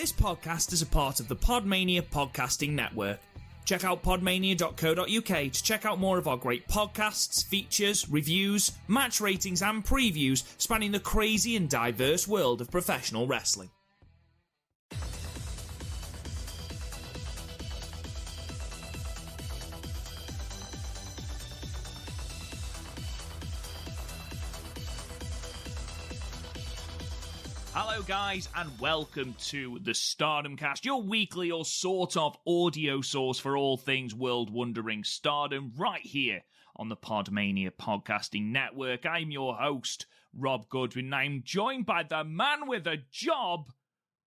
This podcast is a part of the Podmania podcasting network. Check out podmania.co.uk to check out more of our great podcasts, features, reviews, match ratings and previews spanning the crazy and diverse world of professional wrestling. Hello guys, and welcome to the Stardom Cast, your weekly or sort of audio source for all things world-wondering Stardom, right here on the Podmania Podcasting Network. I'm your host, Rob Goodwin, and I'm joined by the man with a job,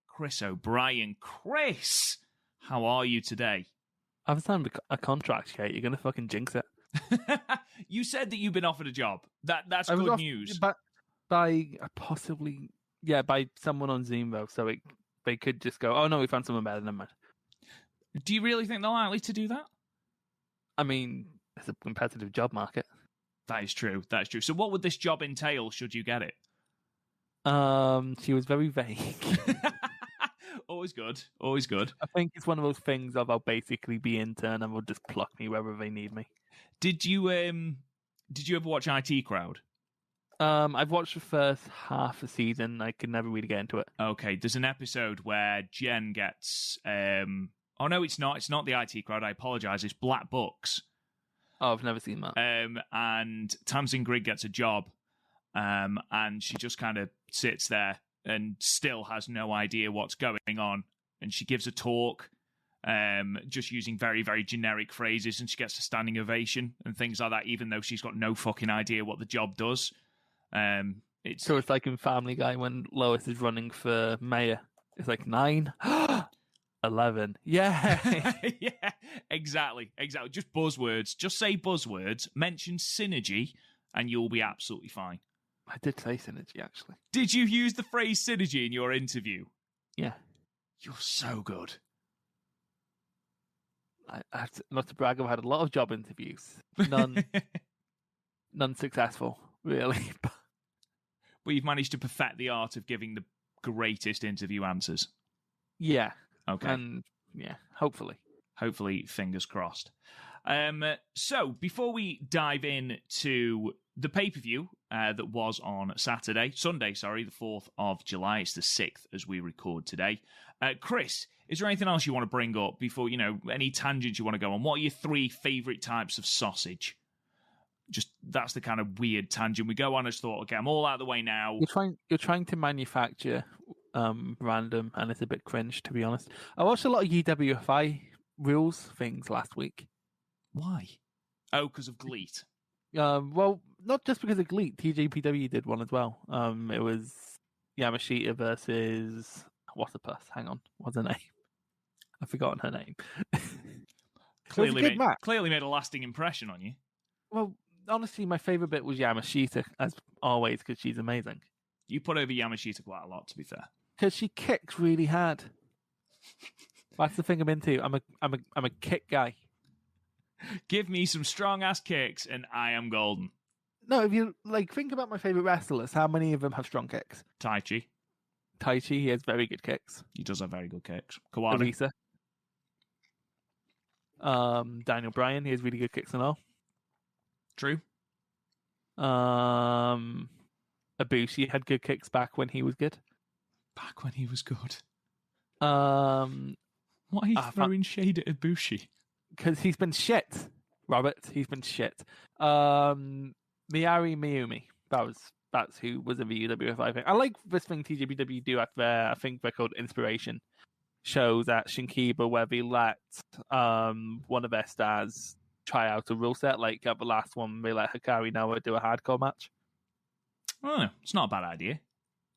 Chris O'Brien. Chris, how are you today? I've signed a contract, Kate. You're going to fucking jinx it. You said that you've been offered a job. That's good news. By someone on Zoom, though, so they could just go, oh no, we found someone better than mine. Do you really think they're likely to do that? I mean, it's a competitive job market. That is true. So what would this job entail should you get it? She was very vague. Always good. I think it's one of those things of I'll basically be intern and they'll just pluck me wherever they need me. Did you ever watch IT Crowd? I've watched the first half of the season. I could never really get into it. Okay, there's an episode where Jen gets oh no, it's not the IT Crowd, I apologise, it's Black Books. Oh, I've never seen that. And Tamsin Grigg gets a job, and she just kind of sits there and still has no idea what's going on, and she gives a talk just using very, very generic phrases, and she gets a standing ovation and things like that, even though she's got no fucking idea what the job does. So it's like in Family Guy when Lois is running for mayor. It's like 9, 11. Yeah. Yeah, exactly. Just buzzwords. Just say buzzwords, mention synergy, and you'll be absolutely fine. I did say synergy, actually. Did you use the phrase synergy in your interview? Yeah. You're so good. I have to, not to brag, I've had a lot of job interviews. None successful, really. But you've managed to perfect the art of giving the greatest interview answers. Yeah. Okay. And yeah, hopefully. Hopefully, fingers crossed. So, before we dive into the pay-per-view that was on Sunday, the 4th of July, it's the 6th as we record today. Chris, is there anything else you want to bring up before, any tangents you want to go on? What are your 3 favourite types of sausage? Just, that's the kind of weird tangent we go on. I just thought, okay, I'm all out of the way now. You're trying to manufacture random, and it's a bit cringe, to be honest. I watched a lot of UWFI rules things last week. Why? Oh, because of GLEAT. Well, not just because of GLEAT. TJPW did one as well. It was Yamashita versus what's the puss? Hang on, what's her name? I've forgotten her name. Clearly made a lasting impression on you. Well, honestly, my favourite bit was Yamashita, as always, because she's amazing. You put over Yamashita quite a lot, to be fair. Because she kicks really hard. That's the thing I'm into. I'm a kick guy. Give me some strong ass kicks, and I am golden. No, if you think about my favourite wrestlers, how many of them have strong kicks? Taichi, he has very good kicks. He does have very good kicks. Kawada. Arisa. Daniel Bryan, he has really good kicks and all. True. Ibushi had good kicks back when he was good. Why are you throwing shade at Ibushi? Because he's been shit, Robert. He's been shit. Miyari Mayumi. That's who was in the UWFI thing. I like this thing TJPW do at their, I think they're called Inspiration shows at Shinkiba, where they let one of their stars try out a rule set. Like at the last one, they let Hikari Noa do a hardcore match. Oh, it's not a bad idea.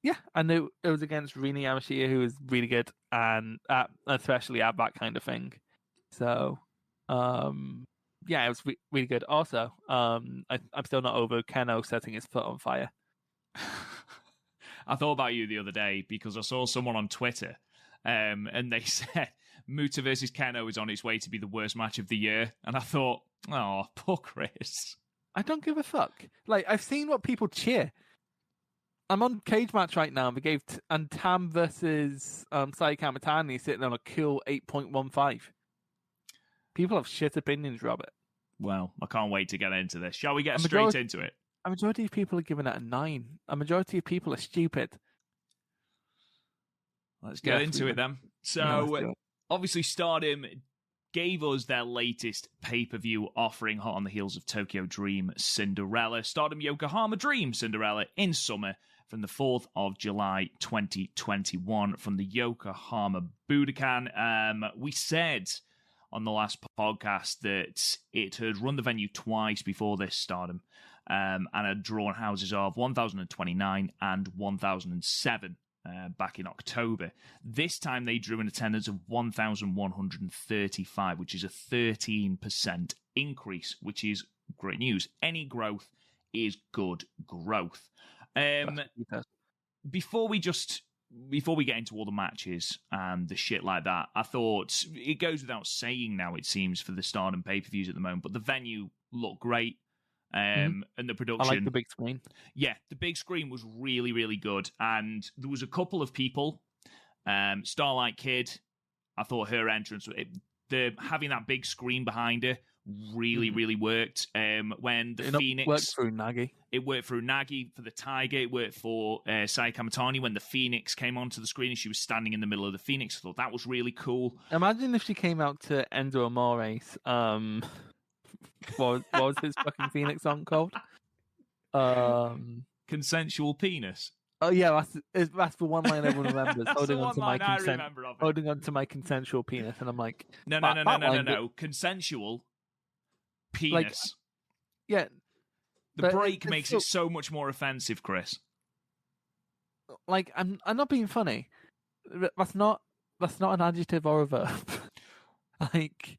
Yeah, and it was against Rina Yamashita, who was really good, and especially at that kind of thing. So, yeah, it was really good. Also, I'm still not over Keno setting his foot on fire. I thought about you the other day because I saw someone on Twitter, and they said Muta versus Keno is on its way to be the worst match of the year. And I thought, oh, poor Chris. I don't give a fuck. I've seen what people cheer. I'm on Cage Match right now. They gave and Tam versus Sai Kamatani sitting on a cool 8.15. People have shit opinions, Robert. Well, I can't wait to get into this. Shall we get straight into it? A majority of people are giving it a 9. A majority of people are stupid. Let's get into it then. So, obviously, Stardom gave us their latest pay-per-view offering, hot on the heels of Tokyo Dream Cinderella. Stardom Yokohama Dream Cinderella in summer from the 4th of July 2021 from the Yokohama Budokan. We said on the last podcast that it had run the venue twice before this, Stardom, and had drawn houses of 1,029 and 1,007 back in October. This time they drew an attendance of 1,135, which is a 13% increase, which is great news. Any growth is good growth. Before we get into all the matches and the shit like that, I thought it goes without saying now, it seems, for the Stardom pay-per-views at the moment, but the venue looked great. And the production. I like the big screen. Yeah, the big screen was really, really good. And there was a couple of people. Starlight Kid, I thought her entrance, having that big screen behind her really, really worked. When the Phoenix worked through Nagi. It worked through Nagi for the Tiger. It worked for Sai Kamatani when the Phoenix came onto the screen and she was standing in the middle of the Phoenix. I thought that was really cool. Imagine if she came out to Endo Amore's what was his fucking Phoenix song called? Consensual Penis. Oh yeah, that's the one line everyone remembers. Holding on to my consensual penis, and I'm like, no. Consensual penis. Like, yeah, the break makes it so much more offensive, Chris. Like, I'm not being funny. That's not an adjective or a verb. Like.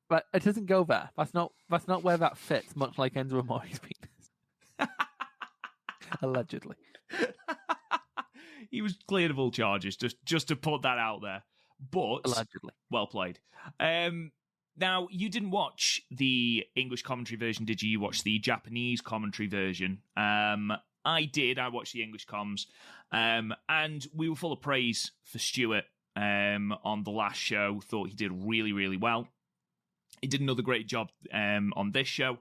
But it doesn't go there. That's not where that fits, much like Enzo Amore's penis. Allegedly. He was cleared of all charges, just to put that out there. But allegedly. Well played. Now, you didn't watch the English commentary version, did you? You watched the Japanese commentary version. I did. I watched the English comms. And we were full of praise for Stuart on the last show. Thought he did really, really well. He did another great job on this show.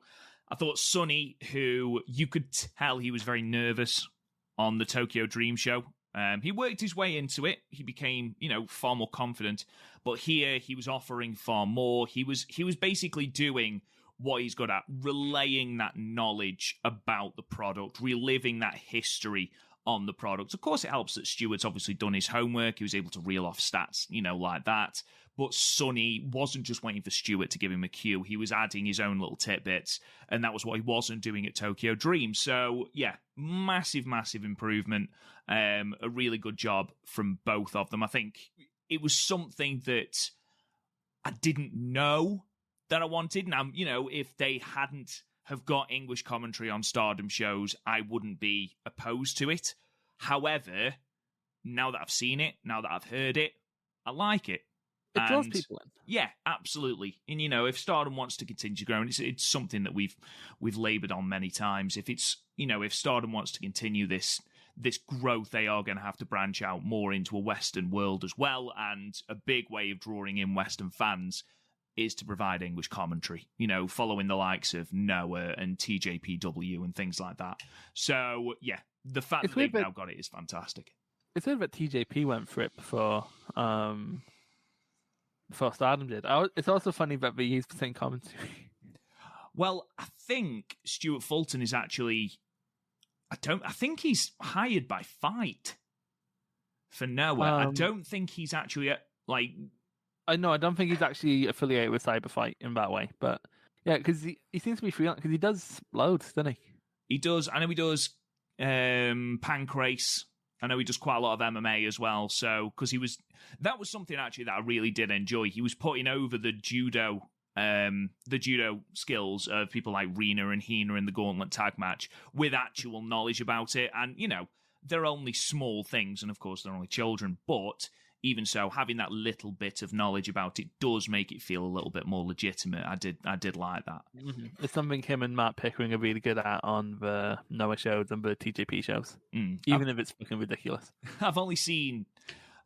I thought Sonny, who you could tell he was very nervous on the Tokyo Dream show. He worked his way into it. He became, far more confident. But here he was offering far more. He was basically doing what he's good at, relaying that knowledge about the product, reliving that history on the product. Of course, it helps that Stuart's obviously done his homework. He was able to reel off stats, like that. But Sonny wasn't just waiting for Stuart to give him a cue. He was adding his own little tidbits, and that was what he wasn't doing at Tokyo Dream. So, yeah, massive, massive improvement. A really good job from both of them. I think it was something that I didn't know that I wanted. Now, if they hadn't have got English commentary on Stardom shows, I wouldn't be opposed to it. However, now that I've seen it, now that I've heard it, I like it. It draws people in. Yeah, absolutely. And if Stardom wants to continue growing, it's something that we've laboured on many times. If if Stardom wants to continue this growth, they are going to have to branch out more into a Western world as well. And a big way of drawing in Western fans is to provide English commentary. Following the likes of Noah and TJPW and things like that. So yeah, the fact that they've now got it is fantastic. It's weird that TJP went for it before Stardom did. It's also funny that they used the same commentary. Well, I think Stuart Fulton is actually... I think he's hired by Fight for Noah. I don't think he's actually I don't think he's actually affiliated with Cyberfight in that way. But yeah, because he seems to be freelance, because he does loads, doesn't he? He does. I know he does Pancrase. I know he does quite a lot of MMA as well. So, because that was something actually that I really did enjoy. He was putting over the judo skills of people like Rena and Hina in the Gauntlet tag match with actual knowledge about it. And, they're only small things. And of course, they're only children, but even so, having that little bit of knowledge about it does make it feel a little bit more legitimate. I did like that. Mm-hmm. It's something him and Matt Pickering are really good at on the Noah shows and the TJP shows, even if it's fucking ridiculous. I've only seen,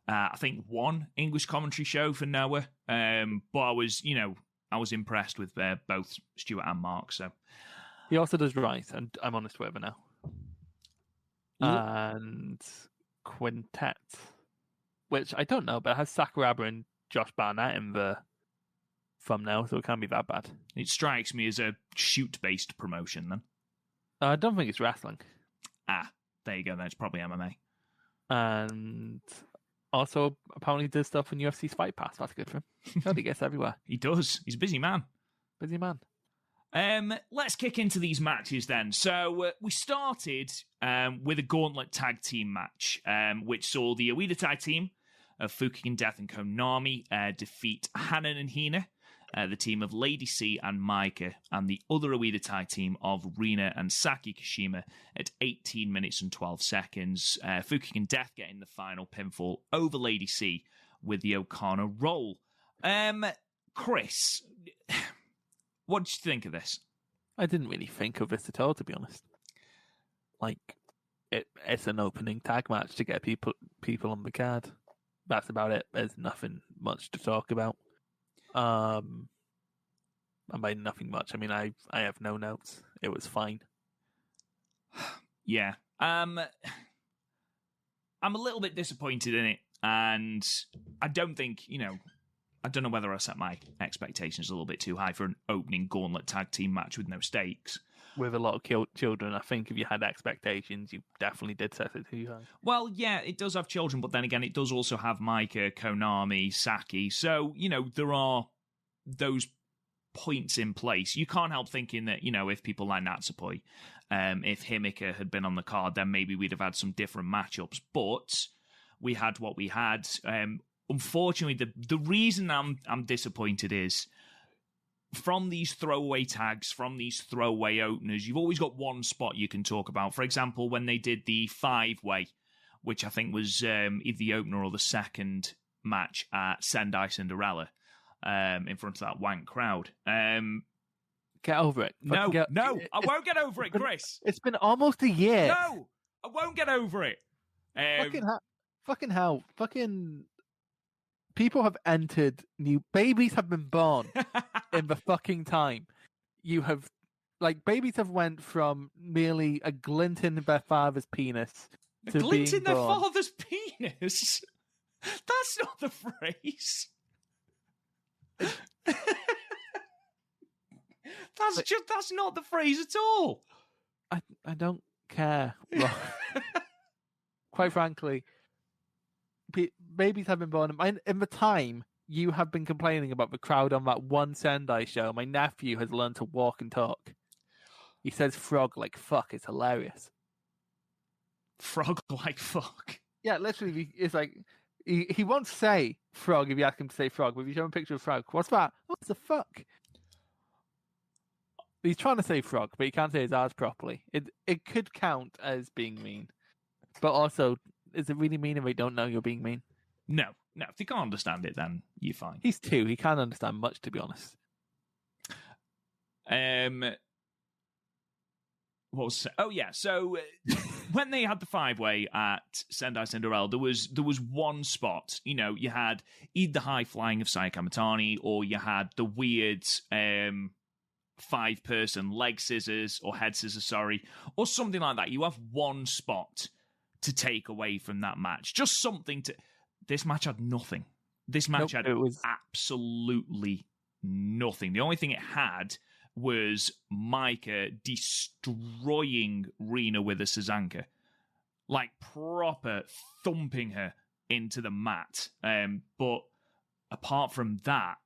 I think, one English commentary show for Noah, but I was impressed with both Stuart and Mark. So he also does Rise, and I'm on his Twitter now. And Quintet, which I don't know, but it has Sakuraba and Josh Barnett in the thumbnail, so it can't be that bad. It strikes me as a shoot-based promotion, then. I don't think it's wrestling. Ah, there you go, then. It's probably MMA. And also, apparently does stuff on UFC's Fight Pass. That's good for him. He gets everywhere. He does. He's a busy man. Busy man. Let's kick into these matches then. So we started with a gauntlet tag team match, which saw the Oedo Tai team of Fukigen Death and Konami defeat Hanan and Hina, the team of Lady C and Maika, and the other Oedo Tai team of Rina and Saki Kashima at 18 minutes and 12 seconds. Fukigen Death getting the final pinfall over Lady C with the Okana roll. Chris, what did you think of this? I didn't really think of this at all, to be honest. Like, it's an opening tag match to get people on the card. That's about it. There's nothing much to talk about. And by nothing much, I mean I have no notes. It was fine. Yeah. I'm a little bit disappointed in it, and I don't think, I don't know whether I set my expectations a little bit too high for an opening gauntlet tag team match with no stakes. With a lot of children, I think if you had expectations, you definitely did set it too high. Well, yeah, it does have children, but then again, it does also have Maika, Konami, Saki. So, there are those points in place. You can't help thinking that, if people like Natsupoi, if Himika had been on the card, then maybe we'd have had some different matchups. But we had what we had. Unfortunately, the reason I'm disappointed is from these throwaway tags, from these throwaway openers, you've always got one spot you can talk about. For example, when they did the 5-way, which I think was either the opener or the second match at Sendai Cinderella, in front of that wank crowd. Get over it. No, I won't get over it, Chris. It's been almost a year. No, I won't get over it. Fucking hell. People have entered new babies have been born in the fucking time. You have babies have went from merely a glint in their father's penis to glint being in their born. father's penis? That's not the phrase. That's not the phrase at all. I don't care. Quite frankly, babies have been born. In the time you have been complaining about the crowd on that one Sendai show, my nephew has learned to walk and talk. He says frog like fuck. It's hilarious. Frog like fuck? Yeah, literally, it's like he won't say frog if you ask him to say frog, but if you show him a picture of frog, what's that? What the fuck? He's trying to say frog, but he can't say his R's properly. It could count as being mean, but also, is it really mean if they don't know you're being mean? No. If they can't understand it, then you're fine. He's 2. He can't understand much, to be honest. So when they had the 5-way at Sendai Cinderella, there was one spot. You had either the high flying of Saya Kamitani, or you had the weird 5-person leg scissors or head scissors, or something like that. You have one spot to take away from that match. Just something to... This match had nothing. This match had absolutely nothing. The only thing it had was Maika destroying Rina with a Sazanka. Like, proper thumping her into the mat. But apart from that,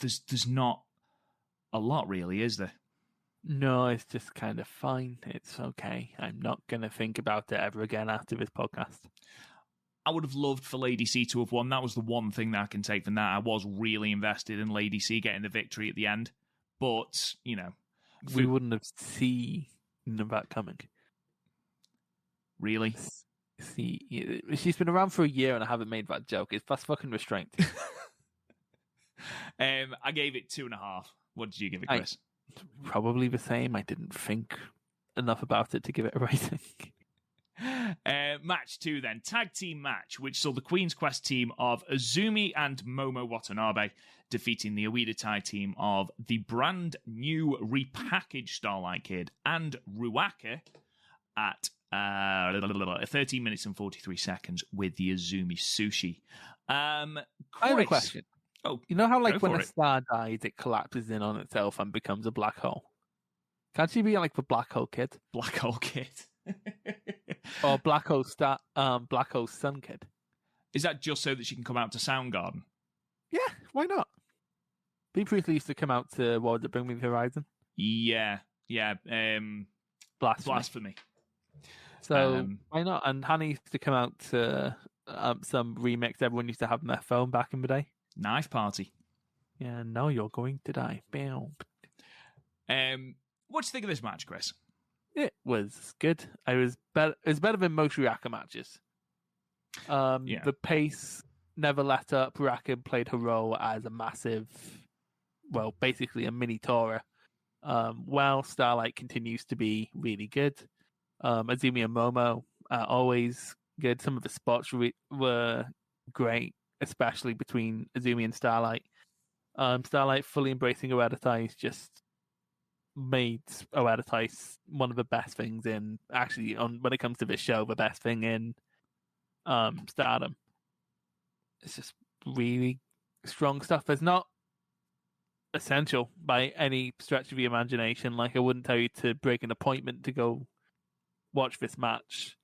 there's not a lot, really, is there? No, it's just kind of fine. It's okay. I'm not going to think about it ever again after this podcast. I would have loved for Lady C to have won. That was the one thing that I can take from that. I was really invested in Lady C getting the victory at the end. But, we wouldn't have seen that coming. Really? See, she's been around for a year and I haven't made that joke. That's fucking restraint. I gave it 2.5. What did you give it, Chris? Probably the same. I didn't think enough about it to give it a rating. Match 2 then. Tag team match, which saw the Queen's Quest team of Azumi and Momo Watanabe defeating the Oedo Tai team of the brand new repackaged Starlight Kid and Ruaka at 13 minutes and 43 seconds with the Azumi Sushi. I have a question. Oh, you know how when a star dies, it collapses in on itself and becomes a black hole? Can't she be like the Black Hole Kid? Black Hole Kid. Or Black Hole Sun Kid. Is that just so that she can come out to Soundgarden? Yeah, why not? Bea Priestley used to come out to, what was it, Bring Me the Horizon? Yeah. Blasphemy. So why not? And Hannah used to come out to some remix everyone used to have on their phone back in the day. Knife Party. Yeah, now you're going to die. What do you think of this match, Chris? It was good. It was better than most Ruaka matches. The pace never let up. Ruaka played her role as a massive, well, basically a mini Tora. While Starlight continues to be really good. Azumi and Momo are always good. Some of the spots were great, especially between Azumi and Starlight. Starlight fully embracing Oedo Tai just made Oedo Tai one of the best things in, actually, when it comes to this show, the best thing in Stardom. It's just really strong stuff. It's not essential by any stretch of the imagination. Like, I wouldn't tell you to break an appointment to go watch this match.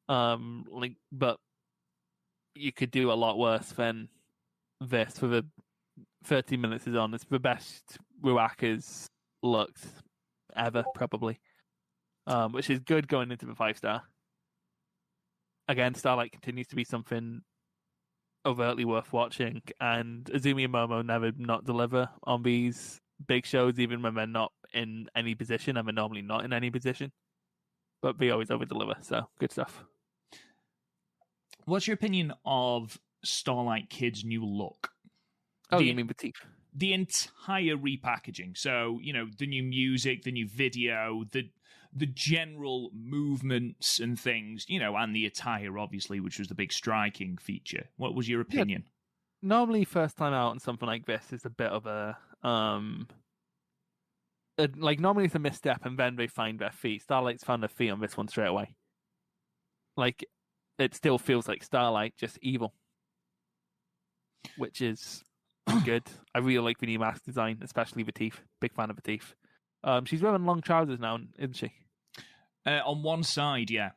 But you could do a lot worse than this for the 30 minutes is on. It's the best Ruaka's looked ever, probably. Which is good going into the 5-star. Again, Starlight continues to be something overtly worth watching, and Azumi and Momo never not deliver on these big shows, even when they're not in any position, and they're normally not in any position. But they always over deliver, so good stuff. What's your opinion of Starlight Kid's new look? Oh, you mean the teeth? The entire repackaging. So, the new music, the new video, the general movements and things, and the attire, obviously, which was the big striking feature. What was your opinion? Yeah. Normally, first time out on something like this is a bit of normally it's a misstep and then they find their feet. Starlight's found their feet on this one straight away. Like, it still feels like Starlight, just evil. Which is good. I really like the new mask design, especially the teeth. Big fan of the teeth. She's wearing long trousers now, isn't she? On one side, yeah.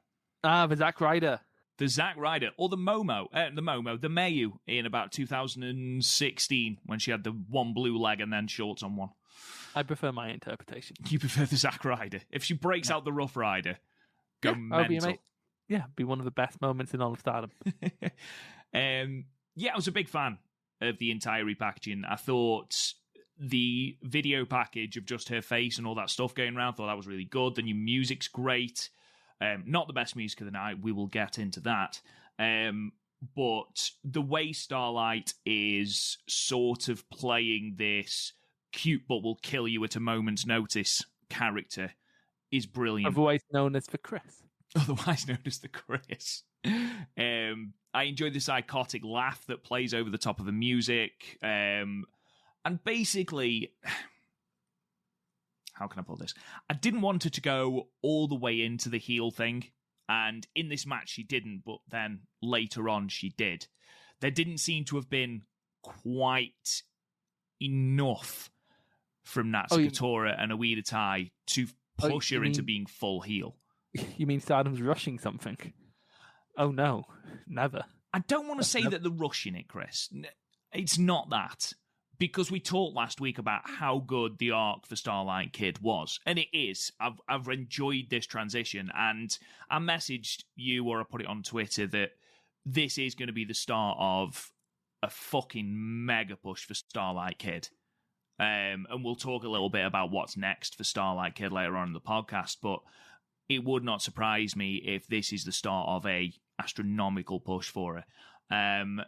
The Zack Ryder. The Zack Ryder. Or the Mayu in about 2016 when she had the one blue leg and then shorts on one. I prefer my interpretation. You prefer the Zack Ryder. If she breaks out the Rough Rider, go mental. Be one of the best moments in all of Stardom. I was a big fan of the entire repackaging. I thought the video package of just her face and all that stuff going around, thought that was really good. The new music's great. Not the best music of the night. We will get into that. But the way Starlight is sort of playing this cute but will kill you at a moment's notice character is brilliant. Otherwise known as the Chris. I enjoy the psychotic laugh that plays over the top of the music. And basically, how can I put this? I didn't want her to go all the way into the heel thing. And in this match, she didn't. But then later on, she did. There didn't seem to have been quite enough from Natsuko Tora and Oedo Tai to push her into being full heel. You mean Stardom's rushing something? Oh no, never. I don't want to say that they're rushing it, Chris. It's not that. Because we talked last week about how good the arc for Starlight Kid was. And it is. I've enjoyed this transition. And I messaged you, or I put it on Twitter, that this is going to be the start of a fucking mega push for Starlight Kid. And we'll talk a little bit about what's next for Starlight Kid later on in the podcast. But it would not surprise me if this is the start of a astronomical push for her.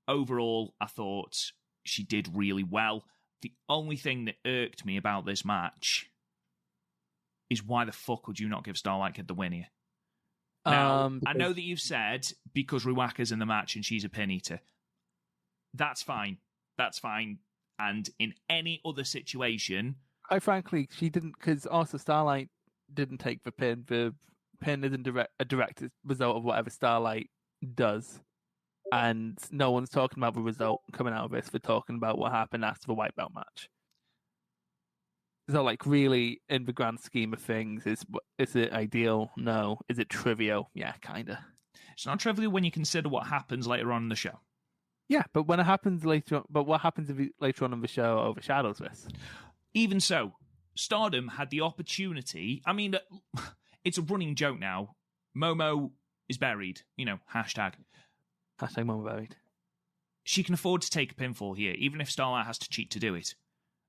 Overall, I thought she did really well. The only thing that irked me about this match is why the fuck would you not give Starlight Kid the win here? Now, I know that you've said because Ruaka's in the match and she's a pin eater. That's fine. That's fine. And in any other situation... Quite frankly, she didn't, because also Starlight didn't take the pin. The pin isn't a direct result of whatever Starlight does. And no one's talking about the result coming out of this. They're talking about what happened after the white belt match. So, like, really, in the grand scheme of things, is it ideal? No. Is it trivial? Yeah, kind of. It's not trivial when you consider what happens later on in the show. Yeah, but when it happens later on, but what happens later on in the show overshadows this? Even so, Stardom had the opportunity. I mean, it's a running joke now. Momo is buried. Hashtag. Hashtag Momo buried. She can afford to take a pinfall here, even if Starlight has to cheat to do it.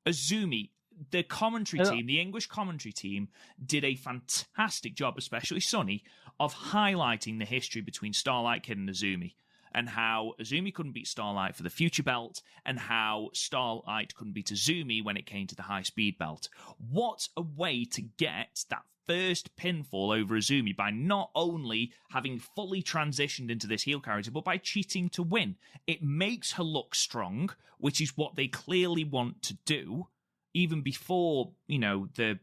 Azumi, the commentary team, the English commentary team, did a fantastic job, especially Sonny, of highlighting the history between Starlight Kid and Azumi, and how Azumi couldn't beat Starlight for the future belt, and how Starlight couldn't beat Azumi when it came to the high-speed belt. What a way to get that first pinfall over Azumi by not only having fully transitioned into this heel character, but by cheating to win. It makes her look strong, which is what they clearly want to do, even before, the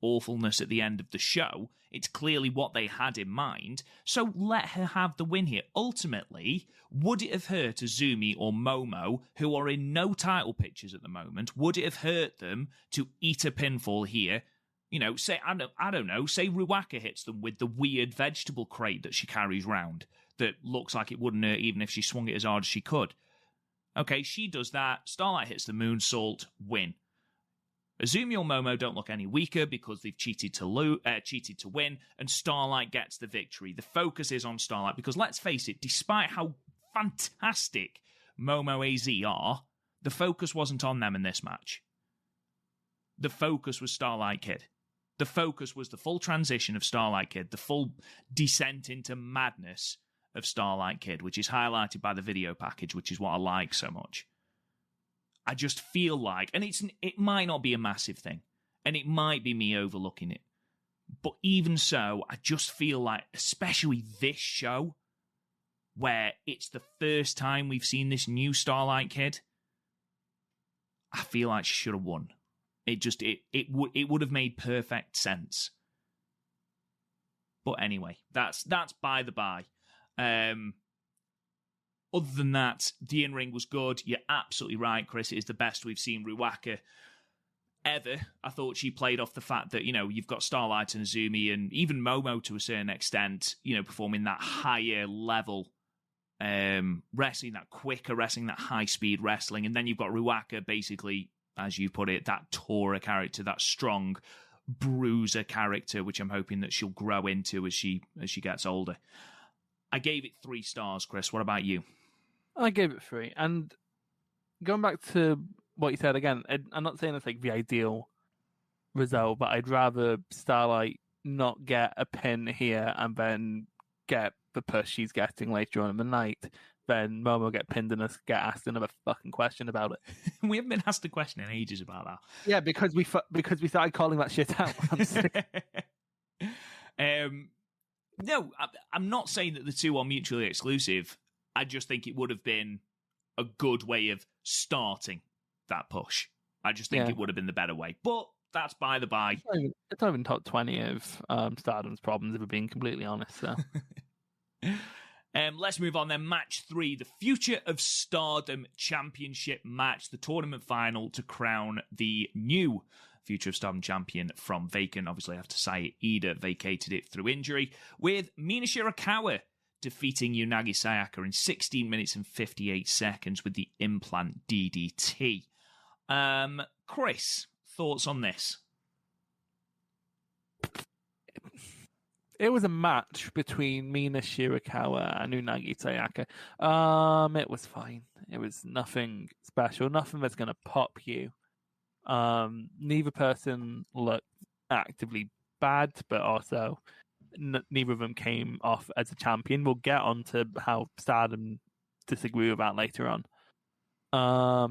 awfulness at the end of the show. It's clearly what they had in mind. So let her have the win here. Ultimately, would it have hurt Azumi or Momo, who are in no title pictures at the moment, would it have hurt them to eat a pinfall here? Say, I don't know, say Ruaka hits them with the weird vegetable crate that she carries round that looks like it wouldn't hurt even if she swung it as hard as she could. Okay, she does that. Starlight hits the moonsault, win. Azumi or Momo don't look any weaker because they've cheated to win, and Starlight gets the victory. The focus is on Starlight because, let's face it, despite how fantastic Momo AZ are, the focus wasn't on them in this match. The focus was Starlight Kid. The focus was the full transition of Starlight Kid, the full descent into madness of Starlight Kid, which is highlighted by the video package, which is what I like so much. I just feel like, and it might not be a massive thing, and it might be me overlooking it, but even so, I just feel like, especially this show, where it's the first time we've seen this new Starlight Kid, I feel like she should have won. It would have made perfect sense. But anyway, that's by the by. Other than that, the in-ring was good. You're absolutely right, Chris. It is the best we've seen Ruaka ever. I thought she played off the fact that, you've got Starlight and Azumi and even Momo to a certain extent, performing that higher level wrestling, that quicker wrestling, that high-speed wrestling. And then you've got Ruaka, basically, as you put it, that Tora character, that strong bruiser character, which I'm hoping that she'll grow into as she gets older. I gave it 3 stars, Chris. What about you? I gave it 3. And going back to what you said again, I'm not saying it's like the ideal result, but I'd rather Starlight not get a pin here and then get the push she's getting later on in the night than Momo get pinned and us get asked another fucking question about it. We haven't been asked a question in ages about that. Yeah, because we started calling that shit out. No, I'm not saying that the two are mutually exclusive. I just think it would have been a good way of starting that push. I just think it would have been the better way. But that's by the by. It's not even top 20 of Stardom's problems, if we're being completely honest. So. Let's move on then. Match 3, the Future of Stardom Championship match, the tournament final to crown the new Future of Stardom champion from vacant. Obviously, I have to say, Ida vacated it through injury, with Mina Shirakawa defeating Unagi Sayaka in 16 minutes and 58 seconds with the implant DDT. Chris, thoughts on this? It was a match between Mina Shirakawa and Unagi Sayaka. It was fine. It was nothing special, nothing that's going to pop you. Neither person looked actively bad, but also neither of them came off as a champion. We'll get on to how Stardom disagree with that later on. I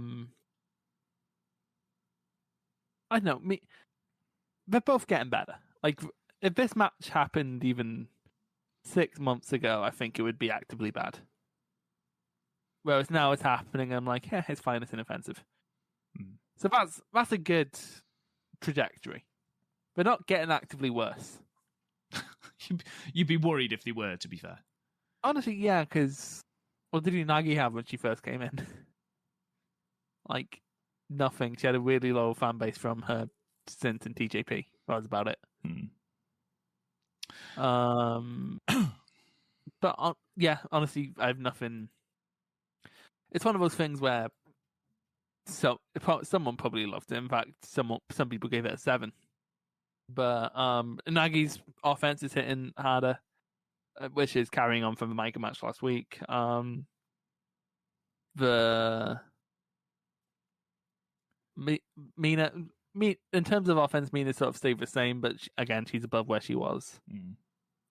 don't know. They're both getting better. Like, if this match happened even 6 months ago, I think it would be actively bad. Whereas now it's happening, I'm like, yeah, it's fine, it's inoffensive. So that's a good trajectory. They're not getting actively worse. You'd be worried if they were, to be fair. Honestly, yeah, because what did Unagi have when she first came in? Like, nothing. She had a really low fan base from her stint in TJP. That was about it. But yeah, honestly, I have nothing. It's one of those things where someone probably loved it. In fact, some people gave it a 7. But Nagi's offense is hitting harder, which is carrying on from the Micah match last week. Mina, in terms of offense, Mina sort of stayed the same, but again, she's above where she was.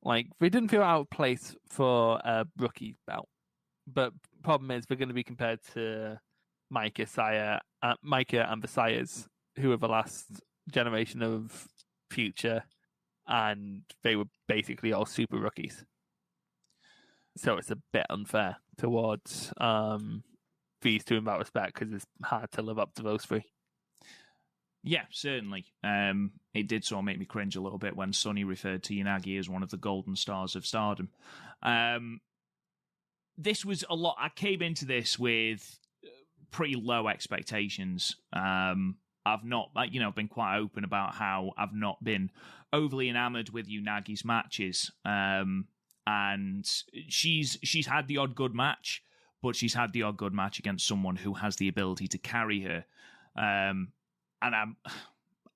Like, they didn't feel out of place for a rookie bout. But problem is, they're going to be compared to Micah and the Sires, who are the last generation of Future, and they were basically all super rookies. So it's a bit unfair towards these two in that respect, because it's hard to live up to those three. Yeah, certainly. It did sort of make me cringe a little bit when Sonny referred to Unagi as one of the golden stars of Stardom. This was a lot. I came into this with pretty low expectations. I've not, been quite open about how I've not been overly enamored with Unagi's matches. And she's had the odd good match, but she's had the odd good match against someone who has the ability to carry her. And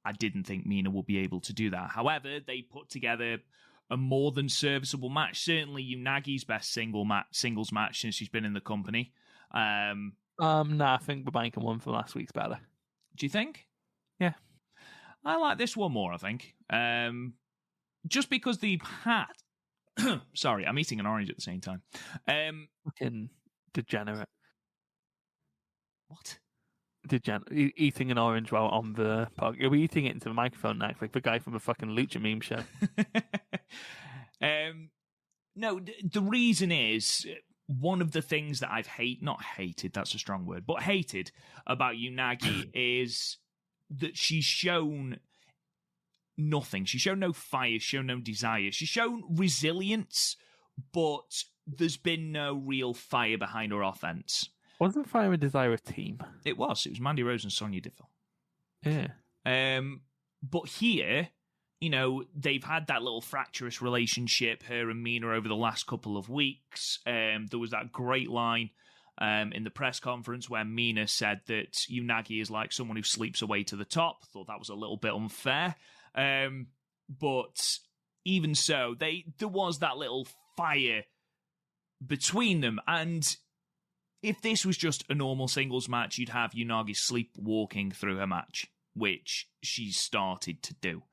I didn't think Mina would be able to do that. However, they put together a more than serviceable match. Certainly Unagi's best singles match since she's been in the company. I think the Banker one from last week's better. Do you think? Yeah. I like this one more, I think. Just because the hat... Sorry, I'm eating an orange at the same time. Fucking degenerate. What? Eating an orange while on the pod. You'll be eating it into the microphone next, like the guy from the fucking Lucha meme show. No, the reason is one of the things that I've not hated, that's a strong word, but hated about Unagi is that she's shown nothing. She's shown no fire, she's shown no desire. She's shown resilience, but there's been no real fire behind her offense. Wasn't Fire and Desire a team? It was Mandy Rose and Sonya Deville. Yeah. But here, they've had that little fractious relationship, her and Mina, over the last couple of weeks. There was that great line in the press conference where Mina said that Unagi is like someone who sleeps away to the top. Thought that was a little bit unfair. But even so, there was that little fire between them. And if this was just a normal singles match, you'd have Unagi sleepwalking through her match, which she's started to do.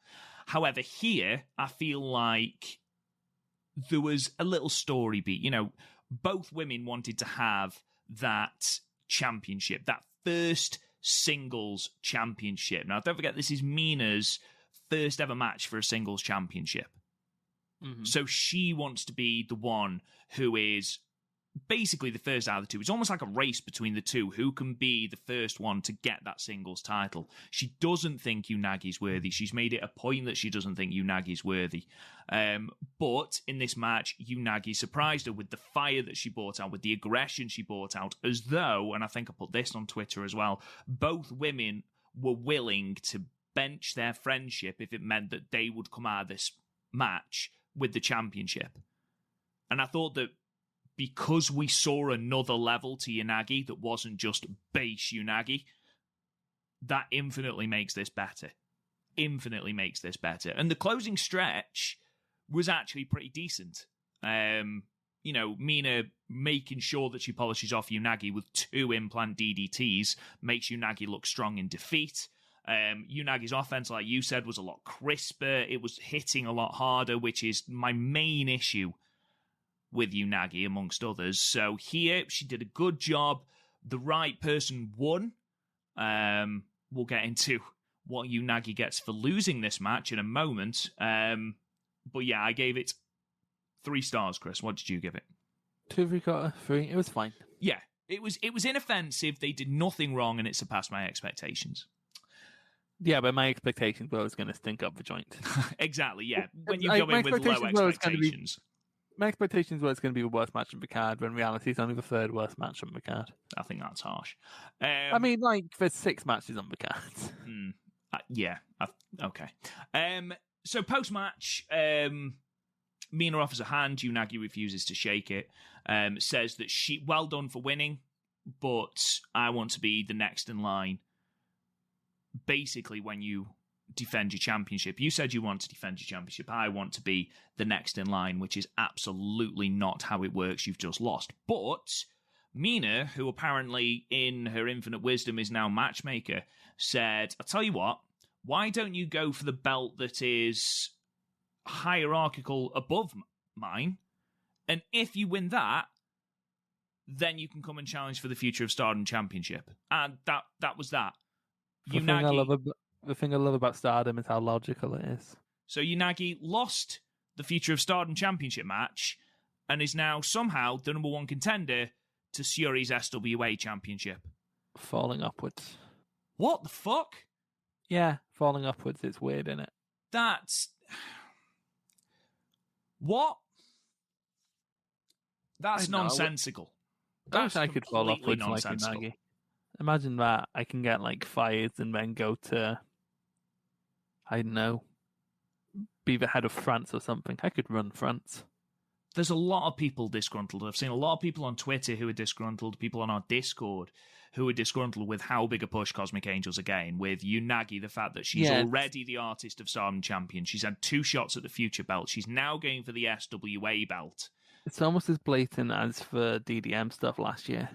However, here, I feel like there was a little story beat. Both women wanted to have that championship, that first singles championship. Now, don't forget, this is Mina's first ever match for a singles championship. Mm-hmm. So she wants to be the one who is basically the first out of the two. It's almost like a race between the two. Who can be the first one to get that singles title? She doesn't think Unagi's worthy. She's made it a point that she doesn't think Unagi's worthy. But in this match, Unagi surprised her with the fire that she brought out, with the aggression she brought out, as though, and I think I put this on Twitter as well, both women were willing to bench their friendship if it meant that they would come out of this match with the championship. And I thought that because we saw another level to Unagi that wasn't just base Unagi, that infinitely makes this better. Infinitely makes this better. And the closing stretch was actually pretty decent. Mina making sure that she polishes off Unagi with 2 implant DDTs makes Unagi look strong in defeat. Unagi's offense, like you said, was a lot crisper. It was hitting a lot harder, which is my main issue with Unagi, amongst others. So here, she did a good job. The right person won. We'll get into what Unagi gets for losing this match in a moment. But yeah, I gave it 3 stars, Chris. What did you give it? 2 3/4, 3. It was fine. Yeah, it was inoffensive. They did nothing wrong, and it surpassed my expectations. Yeah, but my expectations were it was going to stink up the joint. Exactly, yeah. When you go in with low expectations. My expectations were it's going to be the worst match on the card, when in reality it's only the 3rd worst match on the card. I think that's harsh. I mean, like, there's 6 matches on the card. Yeah, okay. So post-match, Mina offers a hand. Unagi refuses to shake it. Says that well done for winning, but I want to be the next in line. Basically, when you defend your championship, you said you want to defend your championship. I want to be the next in line, which is absolutely not how it works. You've just lost. But Mina, who apparently in her infinite wisdom is now matchmaker, said, I'll tell you what, why don't you go for the belt that is hierarchical above mine? And if you win that, then you can come and challenge for the Future of Stardom Championship. And that was that. The thing I love about Stardom is how logical it is. So Unagi lost the Future of Stardom Championship match and is now somehow the number 1 contender to Syuri's SWA Championship. Falling upwards. What the fuck? Yeah, falling upwards. It's weird, isn't it? That's... What? That's nonsensical. I wish I could fall upwards like nonsensical. Unagi. Imagine that. I can get like fired and then go to, I don't know, be the head of France or something. I could run France. There's a lot of people disgruntled. I've seen a lot of people on Twitter who are disgruntled, people on our Discord who are disgruntled with how big a push Cosmic Angels are getting, with Unagi, the fact that she's already the Artist of Stardom champion. She's had 2 shots at the Future belt. She's now going for the SWA belt. It's almost as blatant as for DDM stuff last year.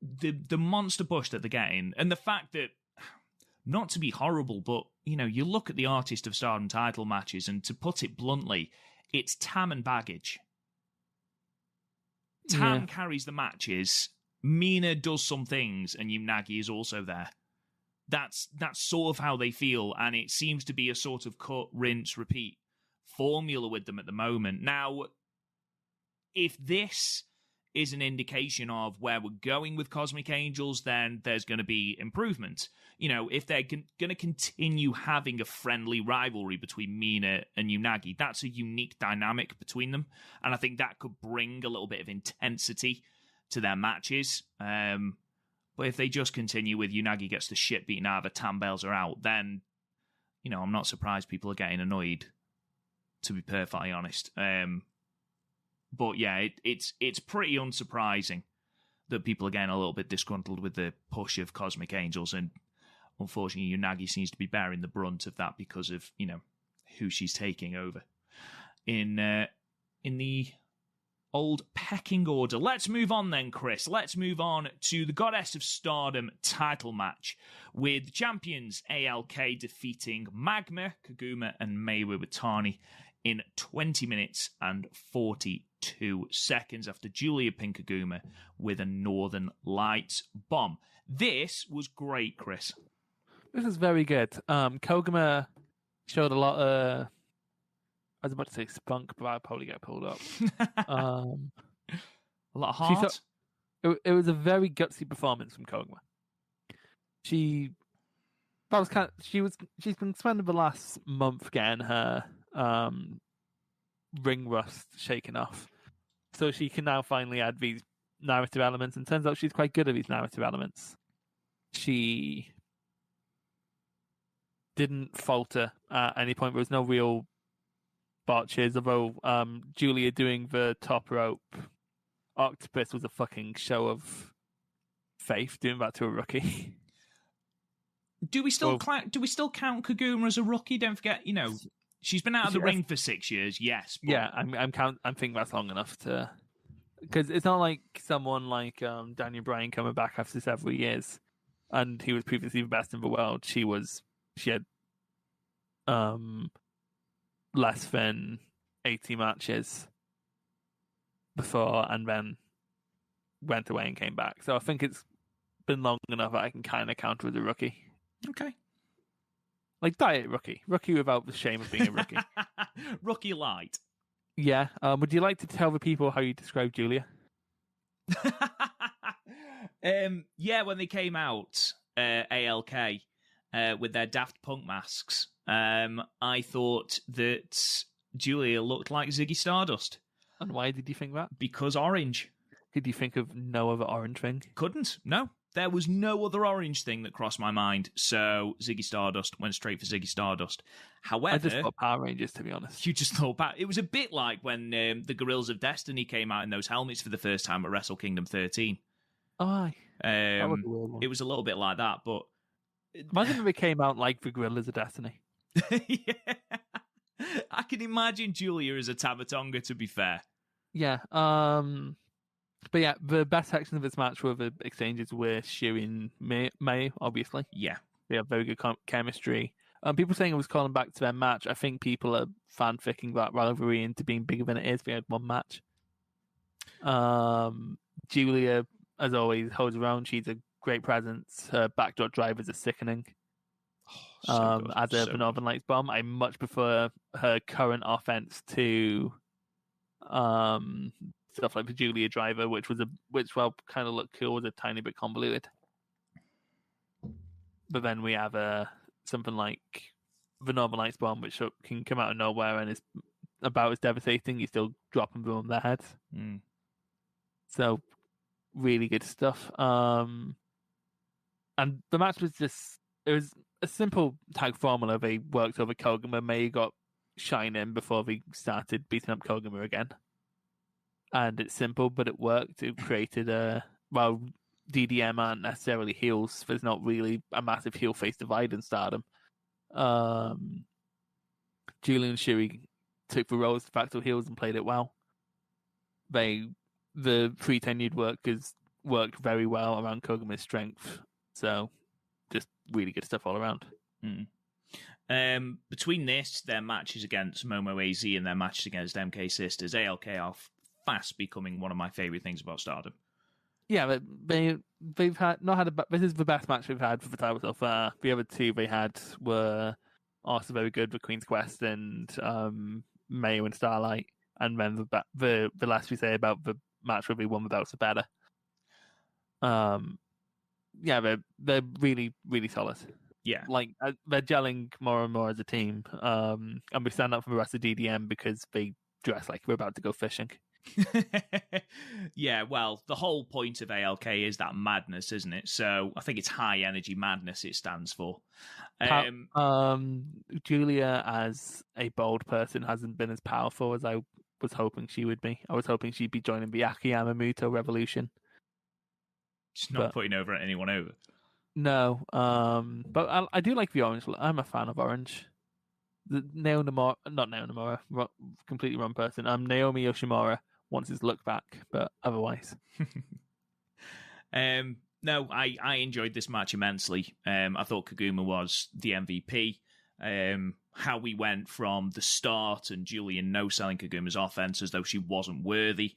The monster push that they're getting, and the fact that, not to be horrible, but, you know, you look at the Artist of Stardom title matches, and to put it bluntly, it's Tam and baggage. Tam carries the matches, Mina does some things, and Unagi is also there. That's sort of how they feel, and it seems to be a sort of cut, rinse, repeat formula with them at the moment. Now, if this is an indication of where we're going with Cosmic Angels, then there's going to be improvement. You know, if they're going to continue having a friendly rivalry between Mina and Unagi, that's a unique dynamic between them, and I think that could bring a little bit of intensity to their matches. But if they just continue with Unagi gets the shit beaten out of her, Tam bails her out, then, you know, I'm not surprised people are getting annoyed, to be perfectly honest. But yeah, it's pretty unsurprising that people are getting a little bit disgruntled with the push of Cosmic Angels, and unfortunately Unagi seems to be bearing the brunt of that because of, you know, who she's taking over in the old pecking order. Let's move on then, Chris. Let's move on to the Goddess of Stardom title match, with the champions ALK defeating Magma, Kaguma, and Mei Iwatani in 20 minutes and 42 seconds after Julia pinned Kaguma with a Northern Lights bomb. This was great, Chris. This is very good. Koguma showed a lot of, I was about to say spunk, but I'd probably get pulled up. A lot of heart. It was a very gutsy performance from Koguma. She's been spending the last month getting her ring rust shaken off, so she can now finally add these narrative elements, and turns out she's quite good at these narrative elements. She didn't falter at any point. There was no real botches, although Julia doing the top rope octopus was a fucking show of faith, doing that to a rookie. Do we still count Kaguma as a rookie? Don't forget, you know, she's been out of the ring for 6 years. Yes, but... yeah, I'm thinking that's long enough to, because it's not like someone like Daniel Bryan coming back after several years, and he was previously the best in the world. She was she had less than 80 matches before, and then went away and came back. So I think it's been long enough that I can kind of count her as a rookie. Okay. Like diet rookie. Rookie without the shame of being a rookie. Rookie light. Yeah. Would you like to tell the people how you describe Julia? Yeah, when they came out, ALK, with their Daft Punk masks, I thought that Julia looked like Ziggy Stardust. And why did you think that? Because orange. Could you think of no other orange thing? Couldn't. No. There was no other orange thing that crossed my mind, so Ziggy Stardust went straight for Ziggy Stardust. However, I just thought Power Rangers, to be honest. You just thought it was a bit like when the Gorillas of Destiny came out in those helmets for the first time at Wrestle Kingdom 13. Oh, aye. That was a weird one. It was a little bit like that, but... Imagine if it came out like the Gorillas of Destiny. Yeah. I can imagine Julia as a Tabatonga, to be fair. Yeah, but yeah, the best section of this match were the exchanges with Shuri and Mayu, obviously. Yeah. They have very good chemistry. People saying it was calling back to their match. I think people are fanficking that rivalry into being bigger than it is. They had one match. Julia, as always, holds her own. She's a great presence. Her backdoor drivers are sickening. As a Northern Lights bomb, I much prefer her current offense to stuff like the Julia driver, which kind of looked cool, was a tiny bit convoluted. But then we have something like the Northern Lights bomb, which can come out of nowhere and is about as devastating. You still dropping them on their heads. Mm. So really good stuff. And the match was it was a simple tag formula. They worked over Koguma. May got shining before they started beating up Koguma again. And it's simple, but it worked. It created while DDM aren't necessarily heels, there's not really a massive heel-face divide in Stardom. Julian and Shuri took the roles de facto heels and played it well. The pre-tenured workers worked very well around Koguma's strength. So just really good stuff all around. Mm. Between their matches against Momo AZ and their matches against MK Sisters, ALK are fast becoming one of my favourite things about Stardom. Yeah, but they've not had this is the best match we've had for the title so far. The other two they had were also very good, the Queen's Quest and Mayu and Starlight, and then the last we say about the match where they won the belts are better. Yeah, they're really, really solid. Yeah, like they're gelling more and more as a team. And we stand up for the rest of DDM because they dress like we're about to go fishing. Yeah, well, the whole point of ALK is that madness, isn't it? So I think it's high energy madness it stands for. Julia as a bold person hasn't been as powerful as I was hoping she would be. I was hoping she'd be joining the Aki Yamamoto revolution. She's not putting anyone over. No, but I do like the orange. I'm a fan of orange. Not Neo Nomura, completely wrong person. Naomi Yoshimura wants his look back, but otherwise. No, I enjoyed this match immensely. I thought Koguma was the MVP. How we went from the start and Julian no-selling Kaguma's offense as though she wasn't worthy.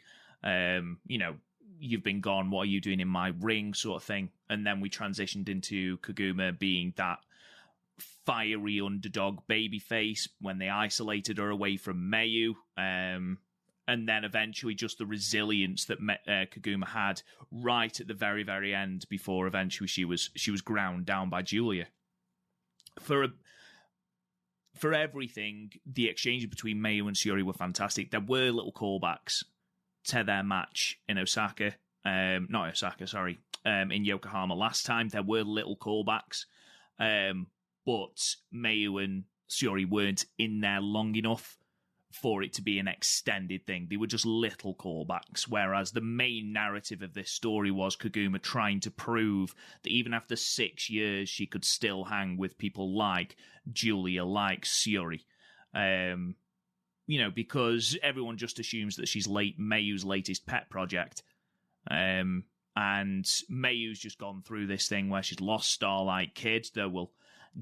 You've been gone, what are you doing in my ring sort of thing. And then we transitioned into Koguma being that fiery underdog babyface when they isolated her away from Mayu. And then eventually just the resilience that Koguma had right at the very, very end before eventually she was ground down by Julia. For everything, the exchanges between Mayu and Shiori were fantastic. There were little callbacks to their match in in Yokohama last time. There were little callbacks, but Mayu and Shiori weren't in there long enough for it to be an extended thing. They were just little callbacks, whereas the main narrative of this story was Koguma trying to prove that even after 6 years, she could still hang with people like Julia, like Shiori. Because everyone just assumes that she's Mayu's latest pet project. And Mayu's just gone through this thing where she's lost Starlight Kid, though we'll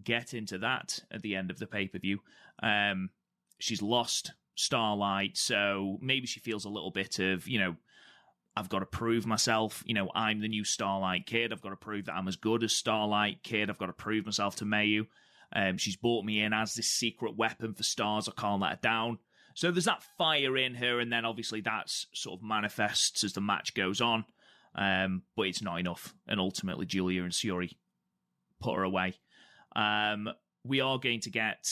get into that at the end of the pay-per-view. She's lost Starlight, so maybe she feels a little bit of, I've got to prove myself. I'm the new Starlight Kid. I've got to prove that I'm as good as Starlight Kid. I've got to prove myself to Mayu. She's brought me in as this secret weapon for Stars. I can't let her down. So there's that fire in her, and then obviously that sort of manifests as the match goes on. But it's not enough, and ultimately Julia and Syuri put her away. We are going to get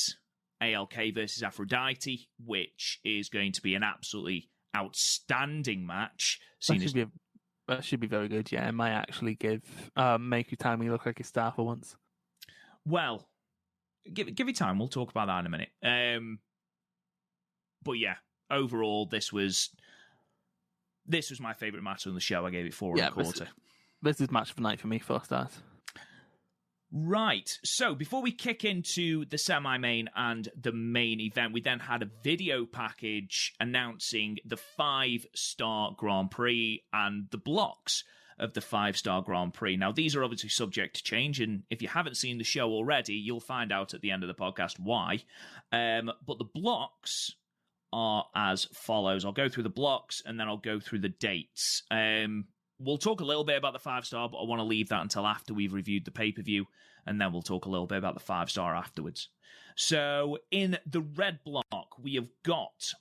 ALK versus Aphrodite, which is going to be an absolutely outstanding match. That should be very good, yeah. It might actually make Utami look like a star for once. Well, give it time. We'll talk about that in a minute. But yeah, overall, this was my favourite match on the show. I gave it 4.25. This is match of the night for me, 4 stars. Right, so before we kick into the semi-main and the main event, we then had a video package announcing the 5-star Grand Prix and the blocks of the 5-star Grand Prix. Now, these are obviously subject to change, and if you haven't seen the show already, you'll find out at the end of the podcast why. But the blocks are as follows. I'll go through the blocks, and then I'll go through the dates. We'll talk a little bit about the 5-star, but I want to leave that until after we've reviewed the pay-per-view, and then we'll talk a little bit about the 5-star afterwards. So, in the red block, we have got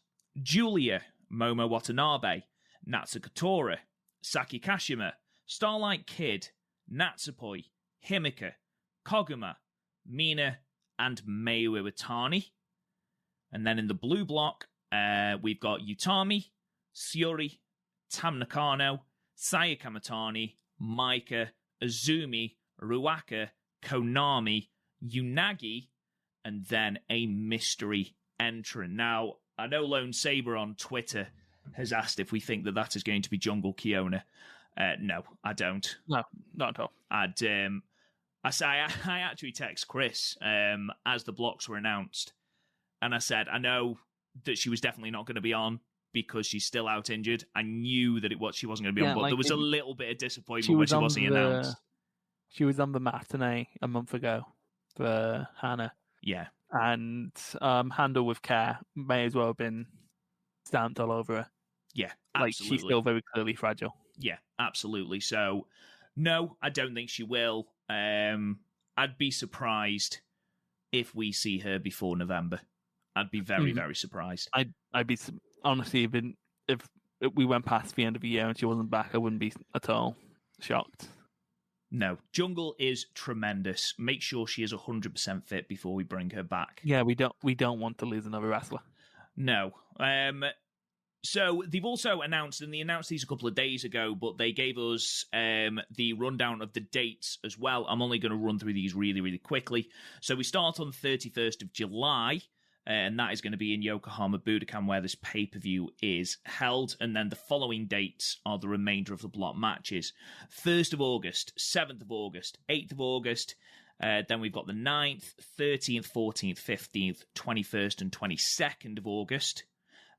Julia, Momo Watanabe, Natsuko Tora, Saki Kashima, Starlight Kid, Natsupoi, Himika, Koguma, Mina, and Mayu Iwatani. And then in the blue block, we've got Utami, Syuri, Tam Nakano, Saya Kamatani, Maika, Azumi, Ruaka, Konami, Unagi, and then a mystery entrant. Now, I know Lone Saber on Twitter has asked if we think that is going to be Jungle Kiona. No, I don't. No, not at all. I actually text Chris as the blocks were announced, and I said, I know that she was definitely not going to be on because she's still out injured. I knew that she wasn't going to be on, but there was a little bit of disappointment when she wasn't announced. She was on the matinee a month ago for Hannah. Yeah. And Handle with Care may as well have been stamped all over her. Yeah, absolutely. She's still very clearly fragile. Yeah, absolutely. So, no, I don't think she will. I'd be surprised if we see her before November. I'd be very, very surprised. I'd be honestly, if we went past the end of the year and she wasn't back, I wouldn't be at all shocked. No, Jungle is tremendous. Make sure she is 100% fit before we bring her back. Yeah, we don't want to lose another wrestler. No. So they've also announced, and they announced these a couple of days ago, but they gave us the rundown of the dates as well. I'm only going to run through these really, really quickly. So we start on the 31st of July, and that is going to be in Yokohama Budokan, where this pay-per-view is held. And then the following dates are the remainder of the block matches. 1st of August, 7th of August, 8th of August. Then we've got the 9th, 13th, 14th, 15th, 21st and 22nd of August.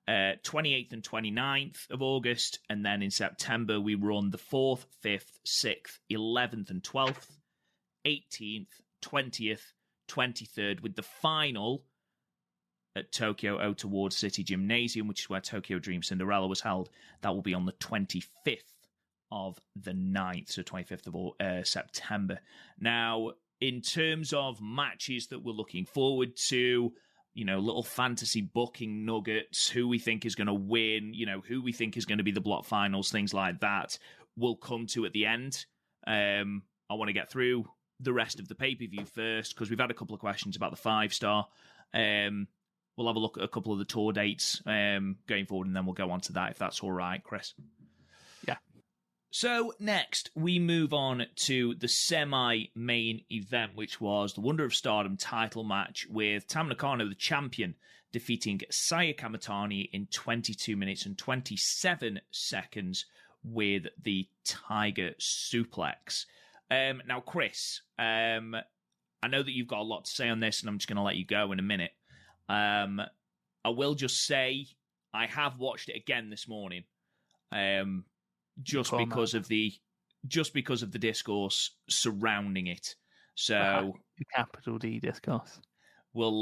28th and 29th of August. And then in September, we run the 4th, 5th, 6th, 11th and 12th, 18th, 20th, 23rd, with the final at Tokyo Ota City Gymnasium, which is where Tokyo Dream Cinderella was held. That will be on the 25th of the 9th, so 25th of September. Now, in terms of matches that we're looking forward to, little fantasy booking nuggets, who we think is going to win, who we think is going to be the block finals, things like that, we'll come to at the end. I want to get through the rest of the pay-per-view first, because we've had a couple of questions about the 5-star. We'll have a look at a couple of the tour dates going forward, and then we'll go on to that, if that's all right, Chris. Yeah. So next, we move on to the semi-main event, which was the Wonder of Stardom title match with Tam Nakano, the champion, defeating Saya Kamatani in 22 minutes and 27 seconds with the Tiger Suplex. Now, Chris, I know that you've got a lot to say on this, and I'm just going to let you go in a minute. I will just say I have watched it again this morning, just because of the discourse surrounding it. So The capital D discourse. We'll